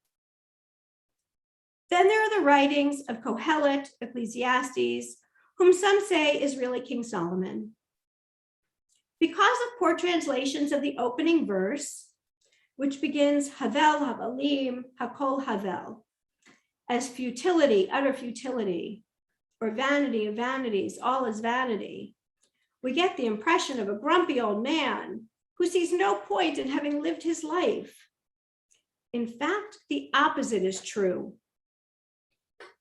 Then there are the writings of Kohelet, Ecclesiastes, whom some say is really King Solomon. Because of poor translations of the opening verse, which begins Havel Havalim, Hakol Havel, as futility, utter futility, or vanity of vanities, all is vanity, we get the impression of a grumpy old man who sees no point in having lived his life. In fact, the opposite is true.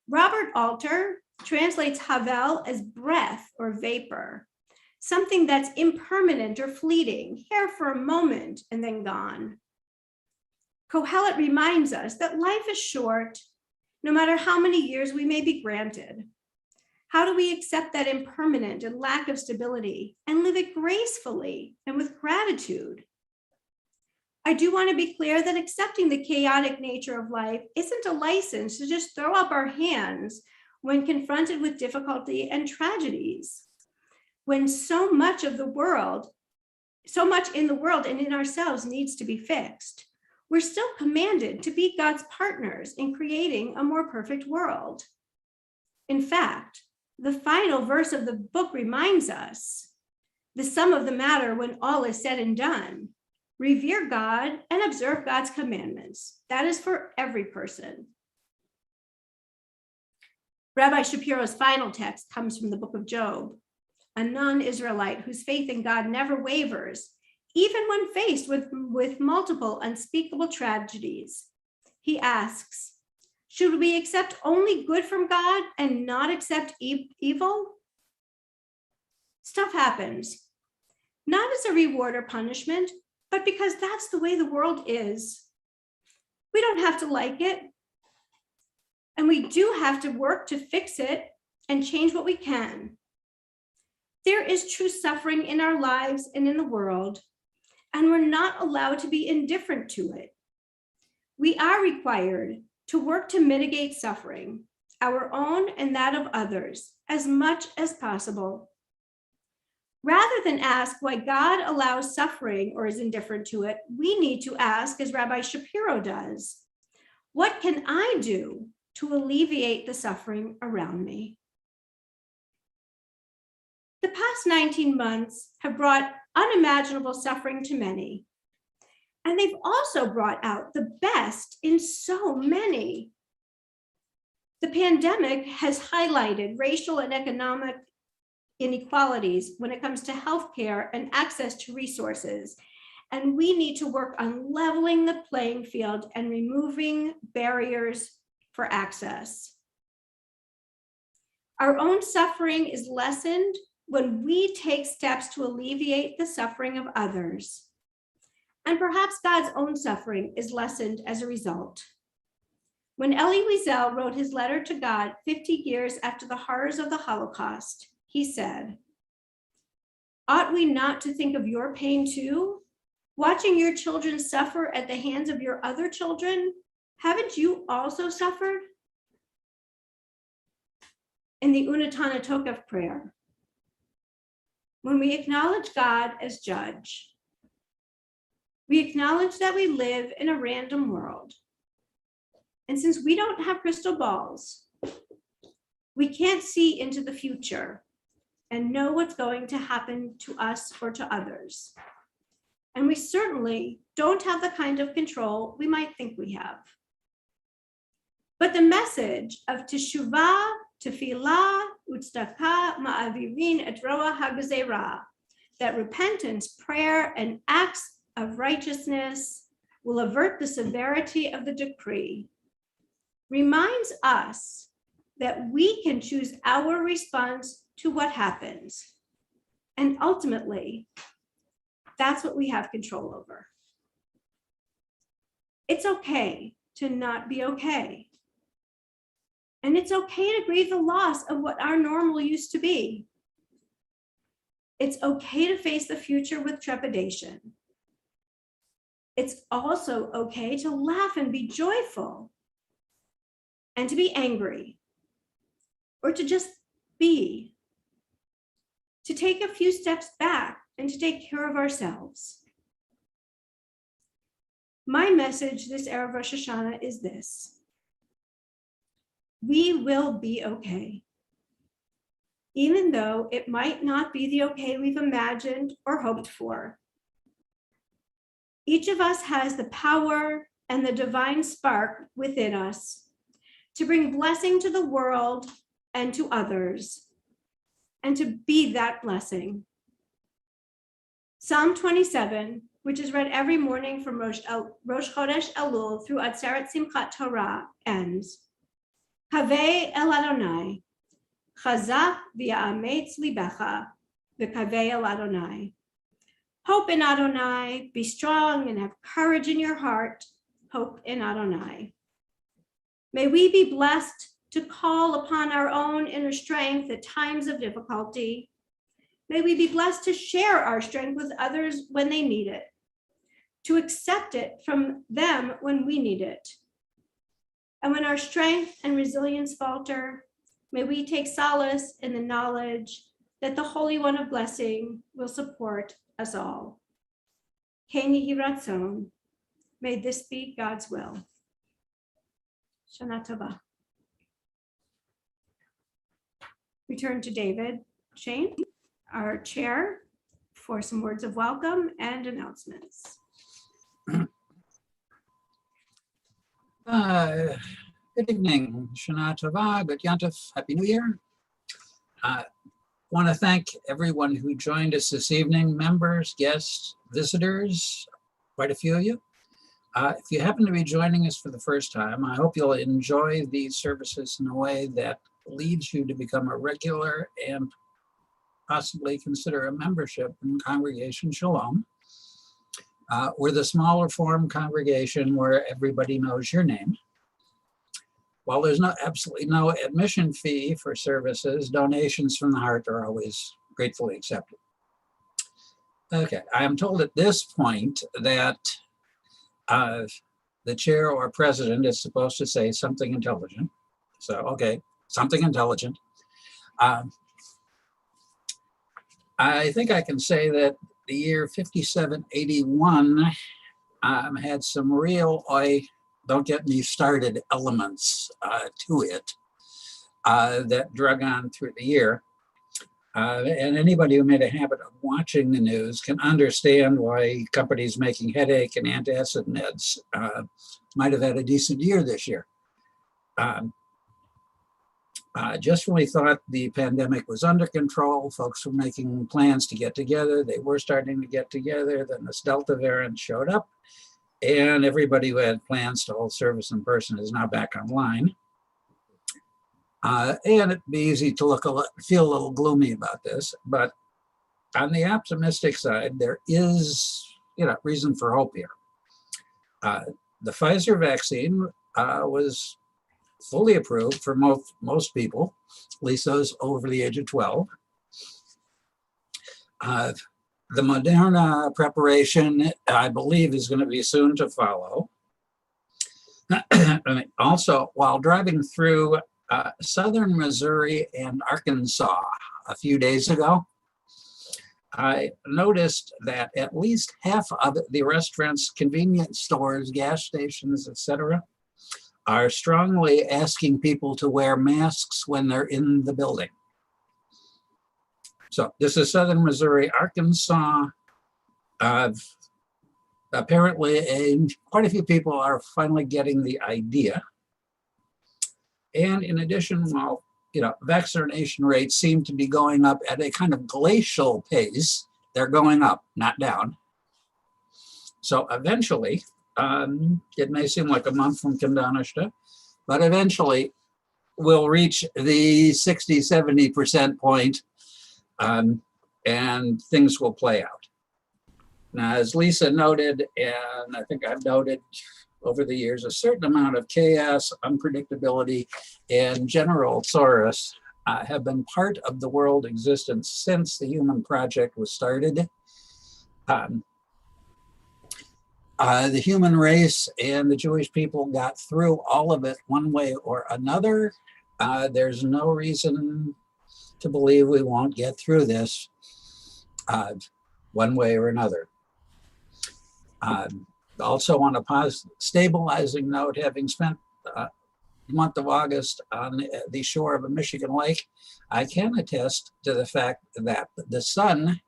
Robert Alter translates Havel as breath or vapor, something that's impermanent or fleeting, here for a moment and then gone. Kohelet reminds us that life is short, no matter how many years we may be granted. How do we accept that impermanent and lack of stability and live it gracefully and with gratitude? I do want to be clear that accepting the chaotic nature of life isn't a license to just throw up our hands when confronted with difficulty and tragedies. When so much in the world and in ourselves needs to be fixed, we're still commanded to be God's partners in creating a more perfect world. In fact, the final verse of the book reminds us, the sum of the matter when all is said and done, revere God and observe God's commandments. That is for every person. Rabbi Shapiro's final text comes from the book of Job, a non-Israelite whose faith in God never wavers, even when faced with multiple unspeakable tragedies. He asks, should we accept only good from God and not accept evil? Stuff happens, not as a reward or punishment, but because that's the way the world is. We don't have to like it. And we do have to work to fix it and change what we can. There is true suffering in our lives and in the world, and we're not allowed to be indifferent to it. We are required to work to mitigate suffering, our own and that of others, as much as possible. Rather than ask why God allows suffering or is indifferent to it, we need to ask, as Rabbi Shapiro does, what can I do to alleviate the suffering around me? The past 19 months have brought unimaginable suffering to many, and they've also brought out the best in so many. The pandemic has highlighted racial and economic inequalities when it comes to healthcare and access to resources. And we need to work on leveling the playing field and removing barriers for access. Our own suffering is lessened when we take steps to alleviate the suffering of others. And perhaps God's own suffering is lessened as a result. When Elie Wiesel wrote his letter to God 50 years after the horrors of the Holocaust, he said, "Ought we not to think of your pain too? Watching your children suffer at the hands of your other children, haven't you also suffered?" In the Unatana Tokef prayer, when we acknowledge God as judge, we acknowledge that we live in a random world. And since we don't have crystal balls, we can't see into the future and know what's going to happen to us or to others. And we certainly don't have the kind of control we might think we have. But the message of teshuvah, tefillah, utzedakah, ma'avirin et roah hagazerah, that repentance, prayer, and acts of righteousness will avert the severity of the decree, reminds us that we can choose our response to what happens. And ultimately, that's what we have control over. It's okay to not be okay. And it's okay to grieve the loss of what our normal used to be. It's okay to face the future with trepidation. It's also okay to laugh and be joyful, and to be angry, or to just be, to take a few steps back and to take care of ourselves. My message this Erev Rosh Hashanah is this: we will be okay, even though it might not be the okay we've imagined or hoped for. Each of us has the power and the divine spark within us to bring blessing to the world and to others, and to be that blessing. Psalm 27, which is read every morning from Rosh Chodesh Elul through Atzeret Simchat Torah, ends, Kaveh el Adonai, chazak v'ya'ametz libecha, v'kaveh el Adonai. Hope in Adonai, be strong and have courage in your heart, hope in Adonai. May we be blessed to call upon our own inner strength at times of difficulty. May we be blessed to share our strength with others when they need it, to accept it from them when we need it. And when our strength and resilience falter, may we take solace in the knowledge that the Holy One of Blessing will support us all. Ken Yehi Ratzon, may this be God's will. Shana Tova. We turn to David Shane, our chair, for some words of welcome and announcements. Good evening, Shana Tova, Good Yantif, Happy New Year. Want to thank everyone who joined us this evening, members, guests, visitors, quite a few of you. If you happen to be joining us for the first time, I hope you'll enjoy these services in a way that leads you to become a regular and possibly consider a membership in Congregation Shalom. We're the smaller form congregation where everybody knows your name. While there's absolutely no admission fee for services, donations from the heart are always gratefully accepted. Okay, I am told at this point that the chair or president is supposed to say something intelligent. So, okay, something intelligent. I think I can say that the year 5781 had some real, don't get me started, elements to it that drug on through the year. And anybody who made a habit of watching the news can understand why companies making headache and antacid meds might have had a decent year this year. Just when we thought the pandemic was under control, folks were making plans to get together. They were starting to get together. Then this Delta variant showed up, and everybody who had plans to hold service in person is now back online. And it'd be easy to feel a little gloomy about this, but on the optimistic side, there is, reason for hope here. The Pfizer vaccine was fully approved for most people, at least those over the age of 12. The Moderna preparation, I believe, is going to be soon to follow. Also, while driving through southern Missouri and Arkansas a few days ago, I noticed that at least half of the restaurants, convenience stores, gas stations, etc., are strongly asking people to wear masks when they're in the building. So this is southern Missouri, Arkansas. Apparently, quite a few people are finally getting the idea. And in addition, while vaccination rates seem to be going up at a kind of glacial pace, they're going up, not down. So eventually, it may seem like a month from Kandanishta, but eventually we'll reach the 60-70% point, and things will play out. Now, as Lisa noted, and I think I've noted over the years, a certain amount of chaos, unpredictability, and general Soros have been part of the world existence since the Human Project was started. The human race and the Jewish people got through all of it one way or another. There's no reason to believe we won't get through this one way or another. Also on a stabilizing note, having spent the month of August on the shore of a Michigan lake, I can attest to the fact that the sun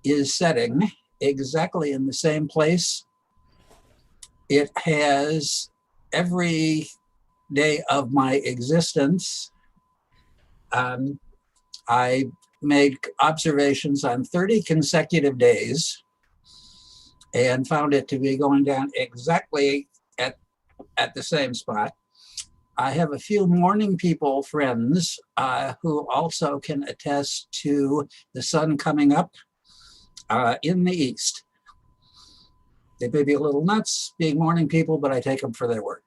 is setting exactly in the same place it has every day of my existence. I made observations on 30 consecutive days and found it to be going down exactly at the same spot. I have a few morning people friends who also can attest to the sun coming up in the east. They may be a little nuts being morning people, but I take them for their word.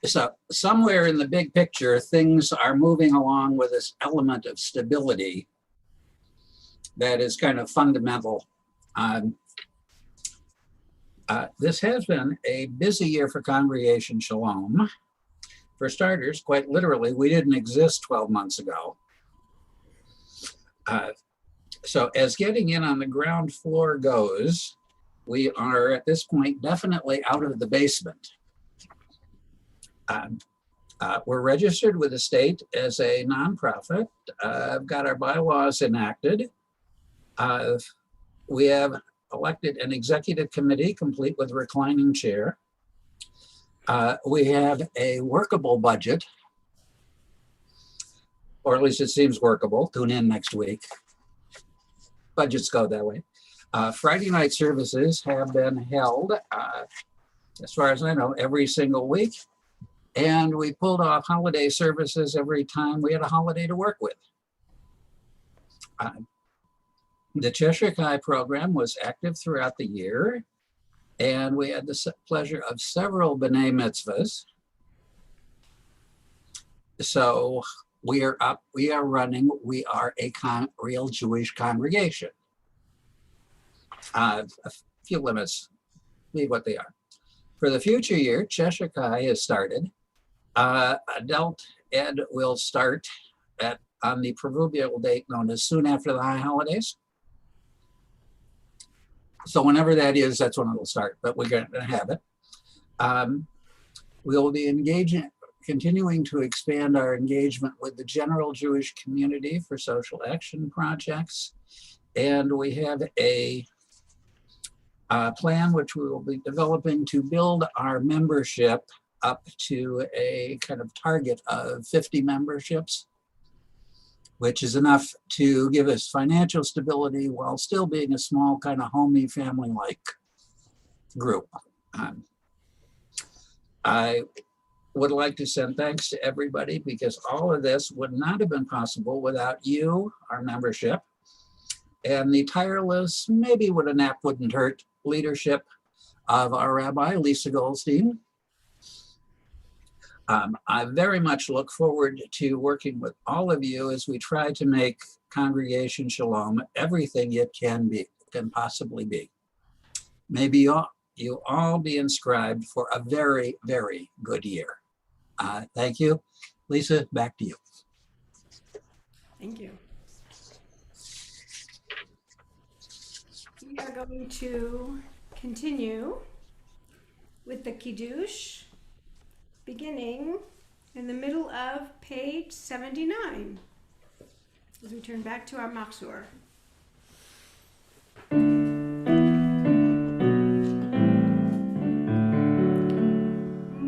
So somewhere in the big picture, things are moving along with this element of stability that is kind of fundamental. This has been a busy year for Congregation Shalom. For starters, quite literally, we didn't exist 12 months ago. So as getting in on the ground floor goes, we are at this point definitely out of the basement. We're registered with the state as a nonprofit. I've got our bylaws enacted. We have elected an executive committee complete with reclining chair. We have a workable budget, or at least it seems workable. Tune in next week. Budgets go that way. Friday night services have been held, as far as I know, every single week. And we pulled off holiday services every time we had a holiday to work with. The Cheshire Kai program was active throughout the year, and we had the pleasure of several B'nai Mitzvahs. So we are up, we are running, we are a real Jewish congregation. A few limits, leave what they are. For the future year, Cheshire Kai has started. Adult Ed will start on the proverbial date known as soon after the high holidays. So whenever that is, that's when it'll start, but we're going to have it. We will be continuing to expand our engagement with the general Jewish community for social action projects. And we have a plan which we will be developing to build our membership up to a kind of target of 50 memberships, which is enough to give us financial stability while still being a small kind of homey family-like group. I would like to send thanks to everybody because all of this would not have been possible without you, our membership, and the tireless, maybe what a nap wouldn't hurt, leadership of our Rabbi, Lisa Goldstein. I very much look forward to working with all of you as we try to make Congregation Shalom everything it can possibly be. Maybe you all be inscribed for a very, very good year. Thank you. Lisa, back to you. Thank you. We are going to continue with the Kiddush, beginning in the middle of page 79, as we turn back to our Machzor.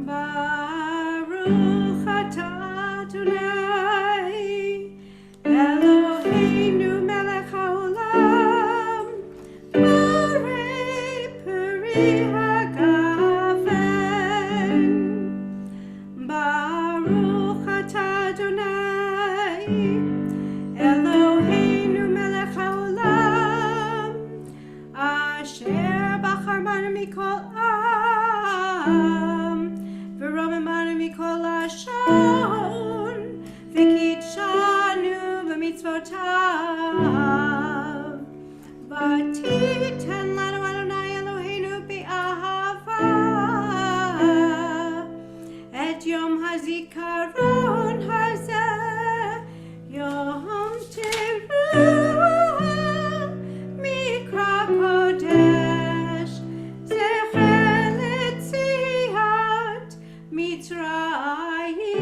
Baruch atah Adonai, Eloheinu melech haolam, borei peri hagafen. Baruch atah Adonai, Eloheinu melech haolam, asher bachar banu mikol am, v'romemanu mikol lashon, v'kidshanu b'mitzvotav. V'titen lanu Adonai Eloheinu be'ahava, et yom hazikaron hazeh, yom teruah mikra kodesh, zecher letziat Mitzrayim.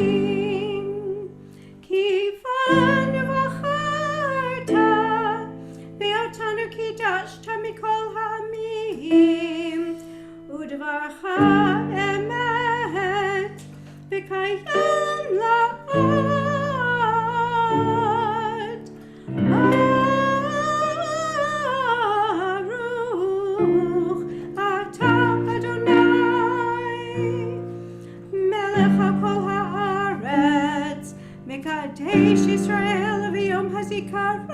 Kivanu v'charta, ve'otanu kidashta mikol ha'amim, udvarcha emet, v'kayam la'ad. Baruch atah Adonai, melech hakol haaretz, mekadesh Yisrael v'yom hazikaron.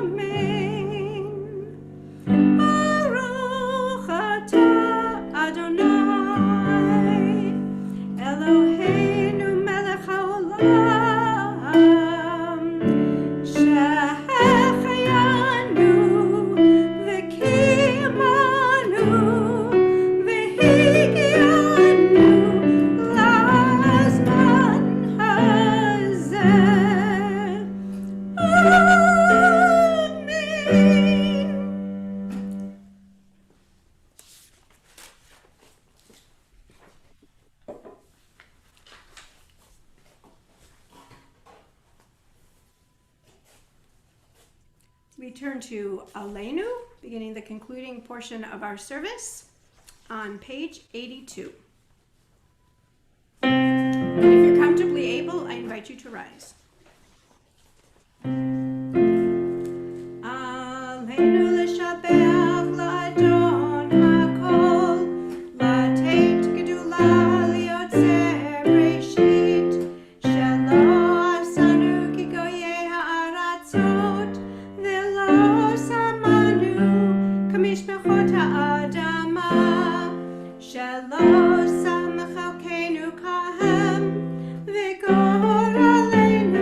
Amen. Baruch atah Adonai, Eloheinu melech haolam, שהחיינו וקיימנו והגיענו לזמן הזה. אמן. We turn to Aleinu, beginning the concluding portion of our service on page 82. If you're comfortably able, I invite you to rise. Aleinu l'shabeach la'adon hakol, la'tet gedula liotzer reshit, shelo asanu kigoyei ha'aratzot, ve'lo samanu kamishpachot ha'adama, shelo sam chalkenu kahem, v'gor aleinu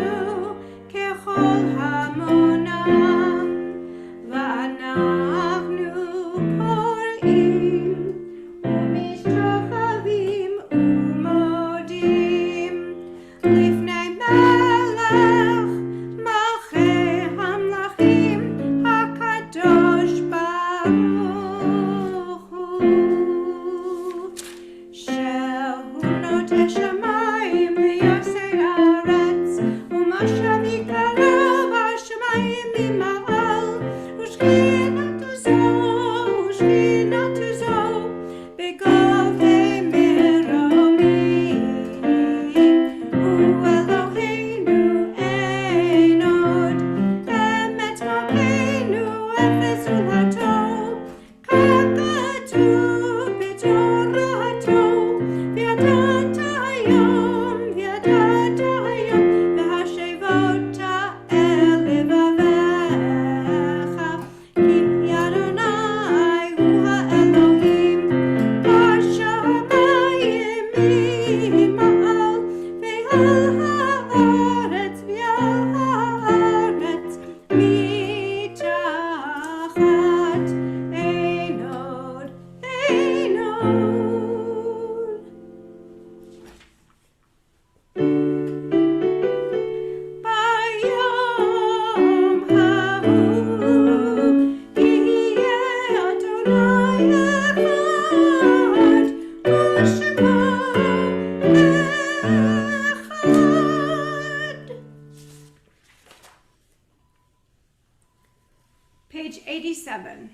27.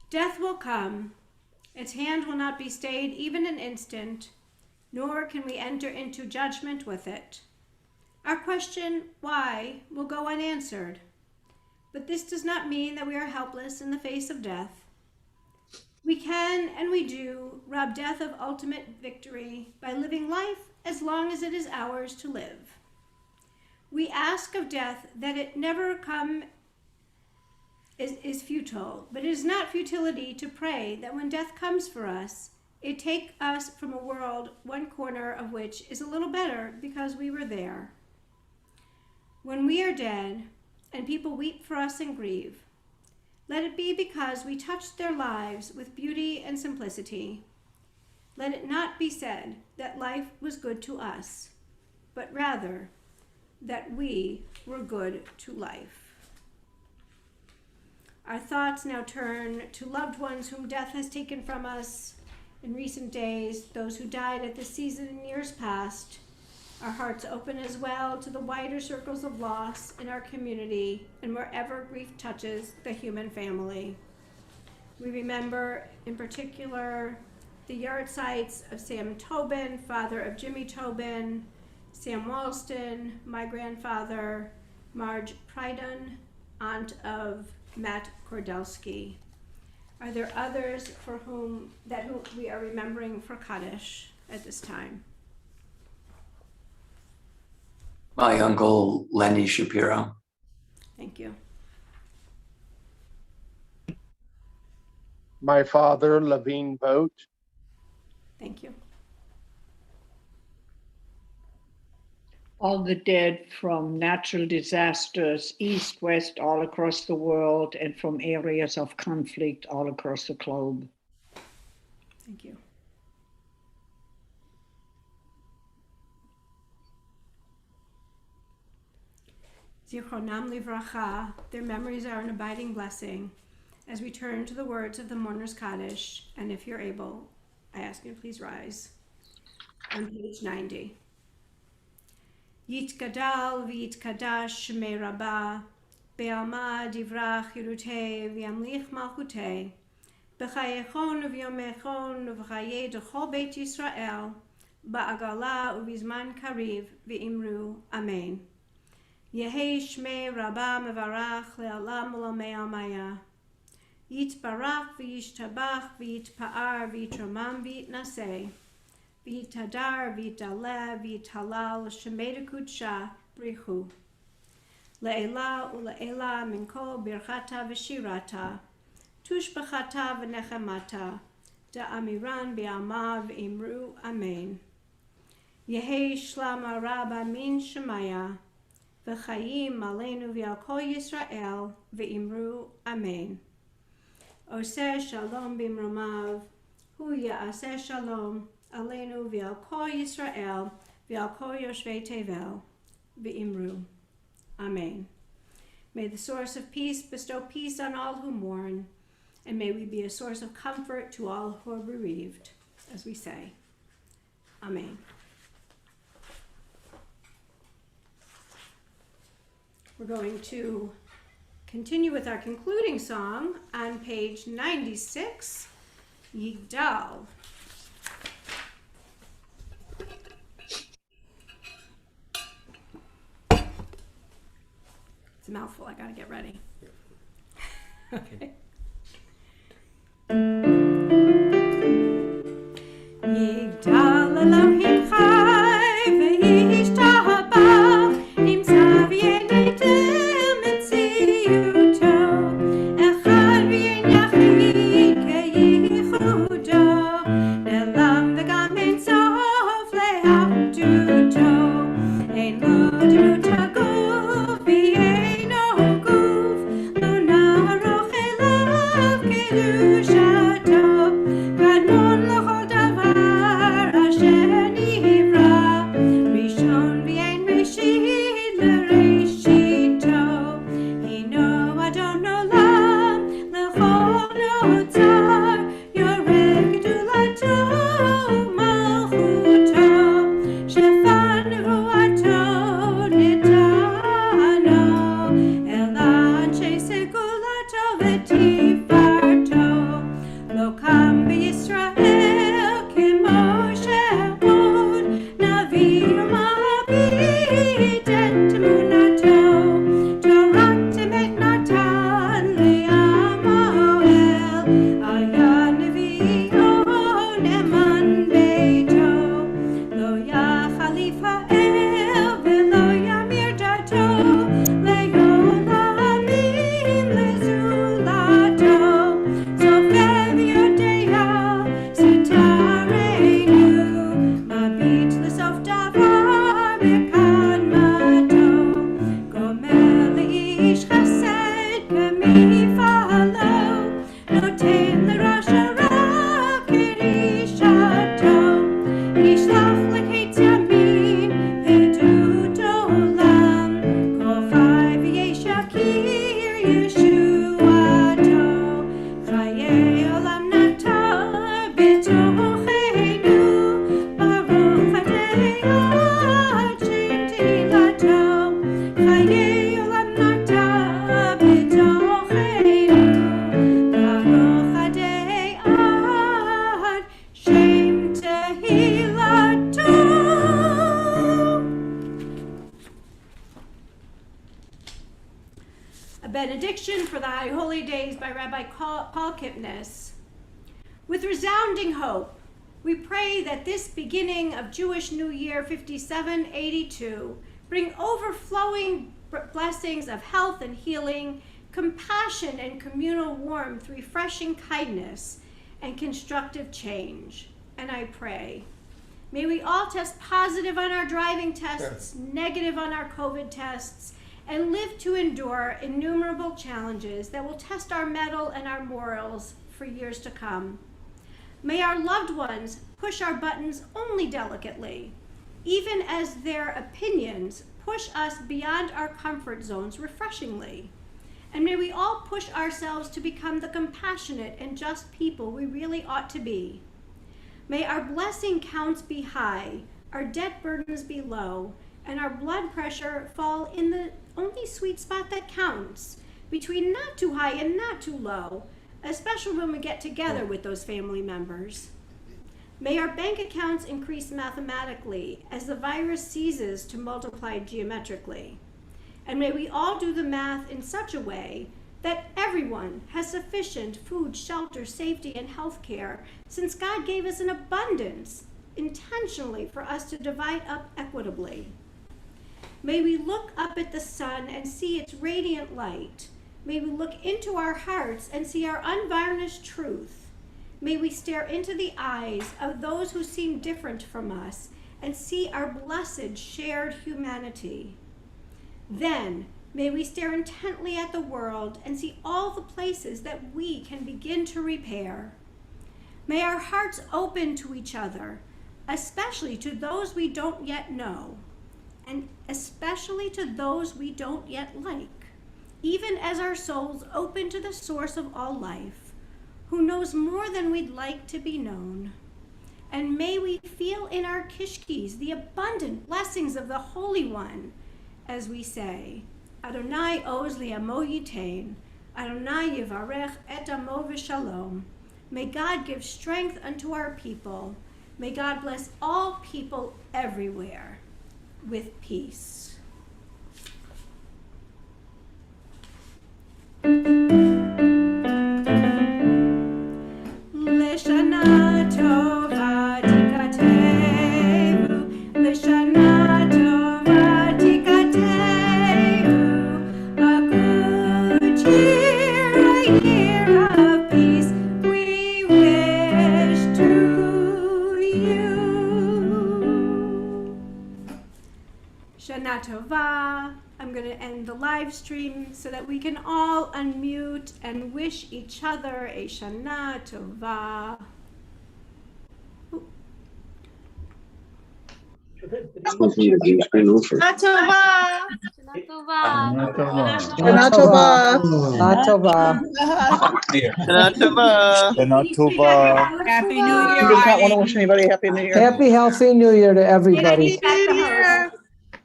Death will come. Its hand will not be stayed even an instant, nor can we enter into judgment with it. Our question, why, will go unanswered. But this does not mean that we are helpless in the face of death. We can, and we do, rob death of ultimate victory by living life as long as it is ours to live. We ask of death that it never come is futile, but it is not futility to pray that when death comes for us, it take us from a world one corner of which is a little better because we were there. When we are dead and people weep for us and grieve, let it be because we touched their lives with beauty and simplicity. Let it not be said that life was good to us, but rather that we were good to life. Our thoughts now turn to loved ones whom death has taken from us in recent days, those who died at this season in years past. Our hearts open as well to the wider circles of loss in our community and wherever grief touches the human family. We remember in particular the yard sites of Sam Tobin, father of Jimmy Tobin, Sam Walston, my grandfather, Marge Pryden, aunt of Matt Kordelsky. Are there others for whom we are remembering for Kaddish at this time? My uncle Lenny Shapiro. Thank you. My father Levine Boat. Thank you. All the dead from natural disasters, east, west, all across the world, and from areas of conflict all across the globe. Thank you. Zichronam livracha, their memories are an abiding blessing. As we turn to the words of the mourner's Kaddish, and if you're able, I ask you to please rise. On page 90. Yitgadal v'yitkadash shmei Rabbah, be'alma divrach yirutei v'yamlich malchutei, b'chayechon u'v'yomechon u'v'chayei d'chol beit Yisrael, ba'agala u'vizman kariv v'imru amen. Yehei shmei Rabbah mevarach le'alam u'lamei almaya. Yitbarach v'yishtabach v'yitpa'ar v'yitramam v'yitnaseh. V'yitadar v'yitdaleh v'yithalal shemei kudsha brichu. Le'ela u'le'ela min kol birchata v'shirata. Tushbachata v'nechemata. Da'amiran bi'alma v'imru amen. Yehei shlama rabba min shemaya. V'chayim aleinu v'al kol Yisrael v'imru amen. Oseh shalom bimromav, hu ya'aseh shalom, aleinu v'al kol Yisrael, v'al kol yoshvei tevel, v'imru. Amen. May the source of peace bestow peace on all who mourn, and may we be a source of comfort to all who are bereaved, as we say. Amen. We're going to continue with our concluding song on page 96, Yigdal. It's a mouthful, I gotta get ready. Okay. Yigdal Elohim Chai v'yishtabach nimtzav yedeitem etziuto echad v'yin yachid keyichudo ne'lam v'gam ein sof le'achduto ein lo dimut haguf v'yeino guf lo na'aroch elav My Holy Days by Rabbi Paul Kipnis. With resounding hope, we pray that this beginning of Jewish New Year 5782 bring overflowing blessings of health and healing, compassion and communal warmth, refreshing kindness, and constructive change. And I pray, may we all test positive on our driving tests, negative on our COVID tests, and live to endure innumerable challenges that will test our mettle and our morals for years to come. May our loved ones push our buttons only delicately, even as their opinions push us beyond our comfort zones refreshingly. And may we all push ourselves to become the compassionate and just people we really ought to be. May our blessing counts be high, our debt burdens be low, and our blood pressure fall in the only sweet spot that counts, between not too high and not too low, especially when we get together with those family members. May our bank accounts increase mathematically as the virus ceases to multiply geometrically. And may we all do the math in such a way that everyone has sufficient food, shelter, safety, and health care, since God gave us an abundance intentionally for us to divide up equitably. May we look up at the sun and see its radiant light. May we look into our hearts and see our unvarnished truth. May we stare into the eyes of those who seem different from us and see our blessed shared humanity. Then, may we stare intently at the world and see all the places that we can begin to repair. May our hearts open to each other, especially to those we don't yet know, and especially to those we don't yet like, even as our souls open to the source of all life, who knows more than we'd like to be known. And may we feel in our kishkis the abundant blessings of the Holy One, as we say, Adonai oz li'amo yitain, Adonai yivarech et amo v'shalom. May God give strength unto our people. May God bless all people everywhere with peace. Lishana tova tikatevu, Lishana tova tikatevu, a good year, a year of peace we wish to you. Shana tova. I'm going to end the live stream so that we can all unmute and wish each other a Shana Tova. Shana Tova. Shana Tova. Happy New Year. Does not want to wish anybody Happy New Year. Happy, healthy New Year to everybody.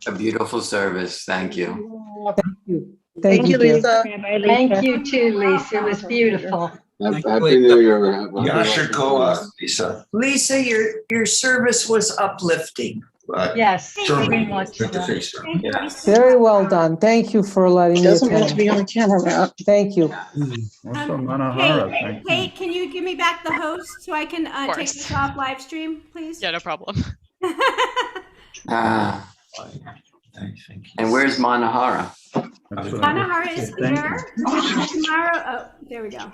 A beautiful service. Thank you. Thank you, Lisa. Thank you too, Lisa. It was beautiful. Happy New Year. Yasher Koach, Lisa. Lisa, your service was uplifting. Yes, Sure. very much Good to so. face her. Yeah. Very well done. Thank you for letting me Doesn't have to attend. be on the camera, Matt. Thank you. Also, Manahara, Kate, thank you. Kate, can you give me back the host so I can take course. this off live stream, please? Yeah, no problem. And where's Manahara? That's what I- Manahara is Thank you. here. Tomorrow, oh, there we go.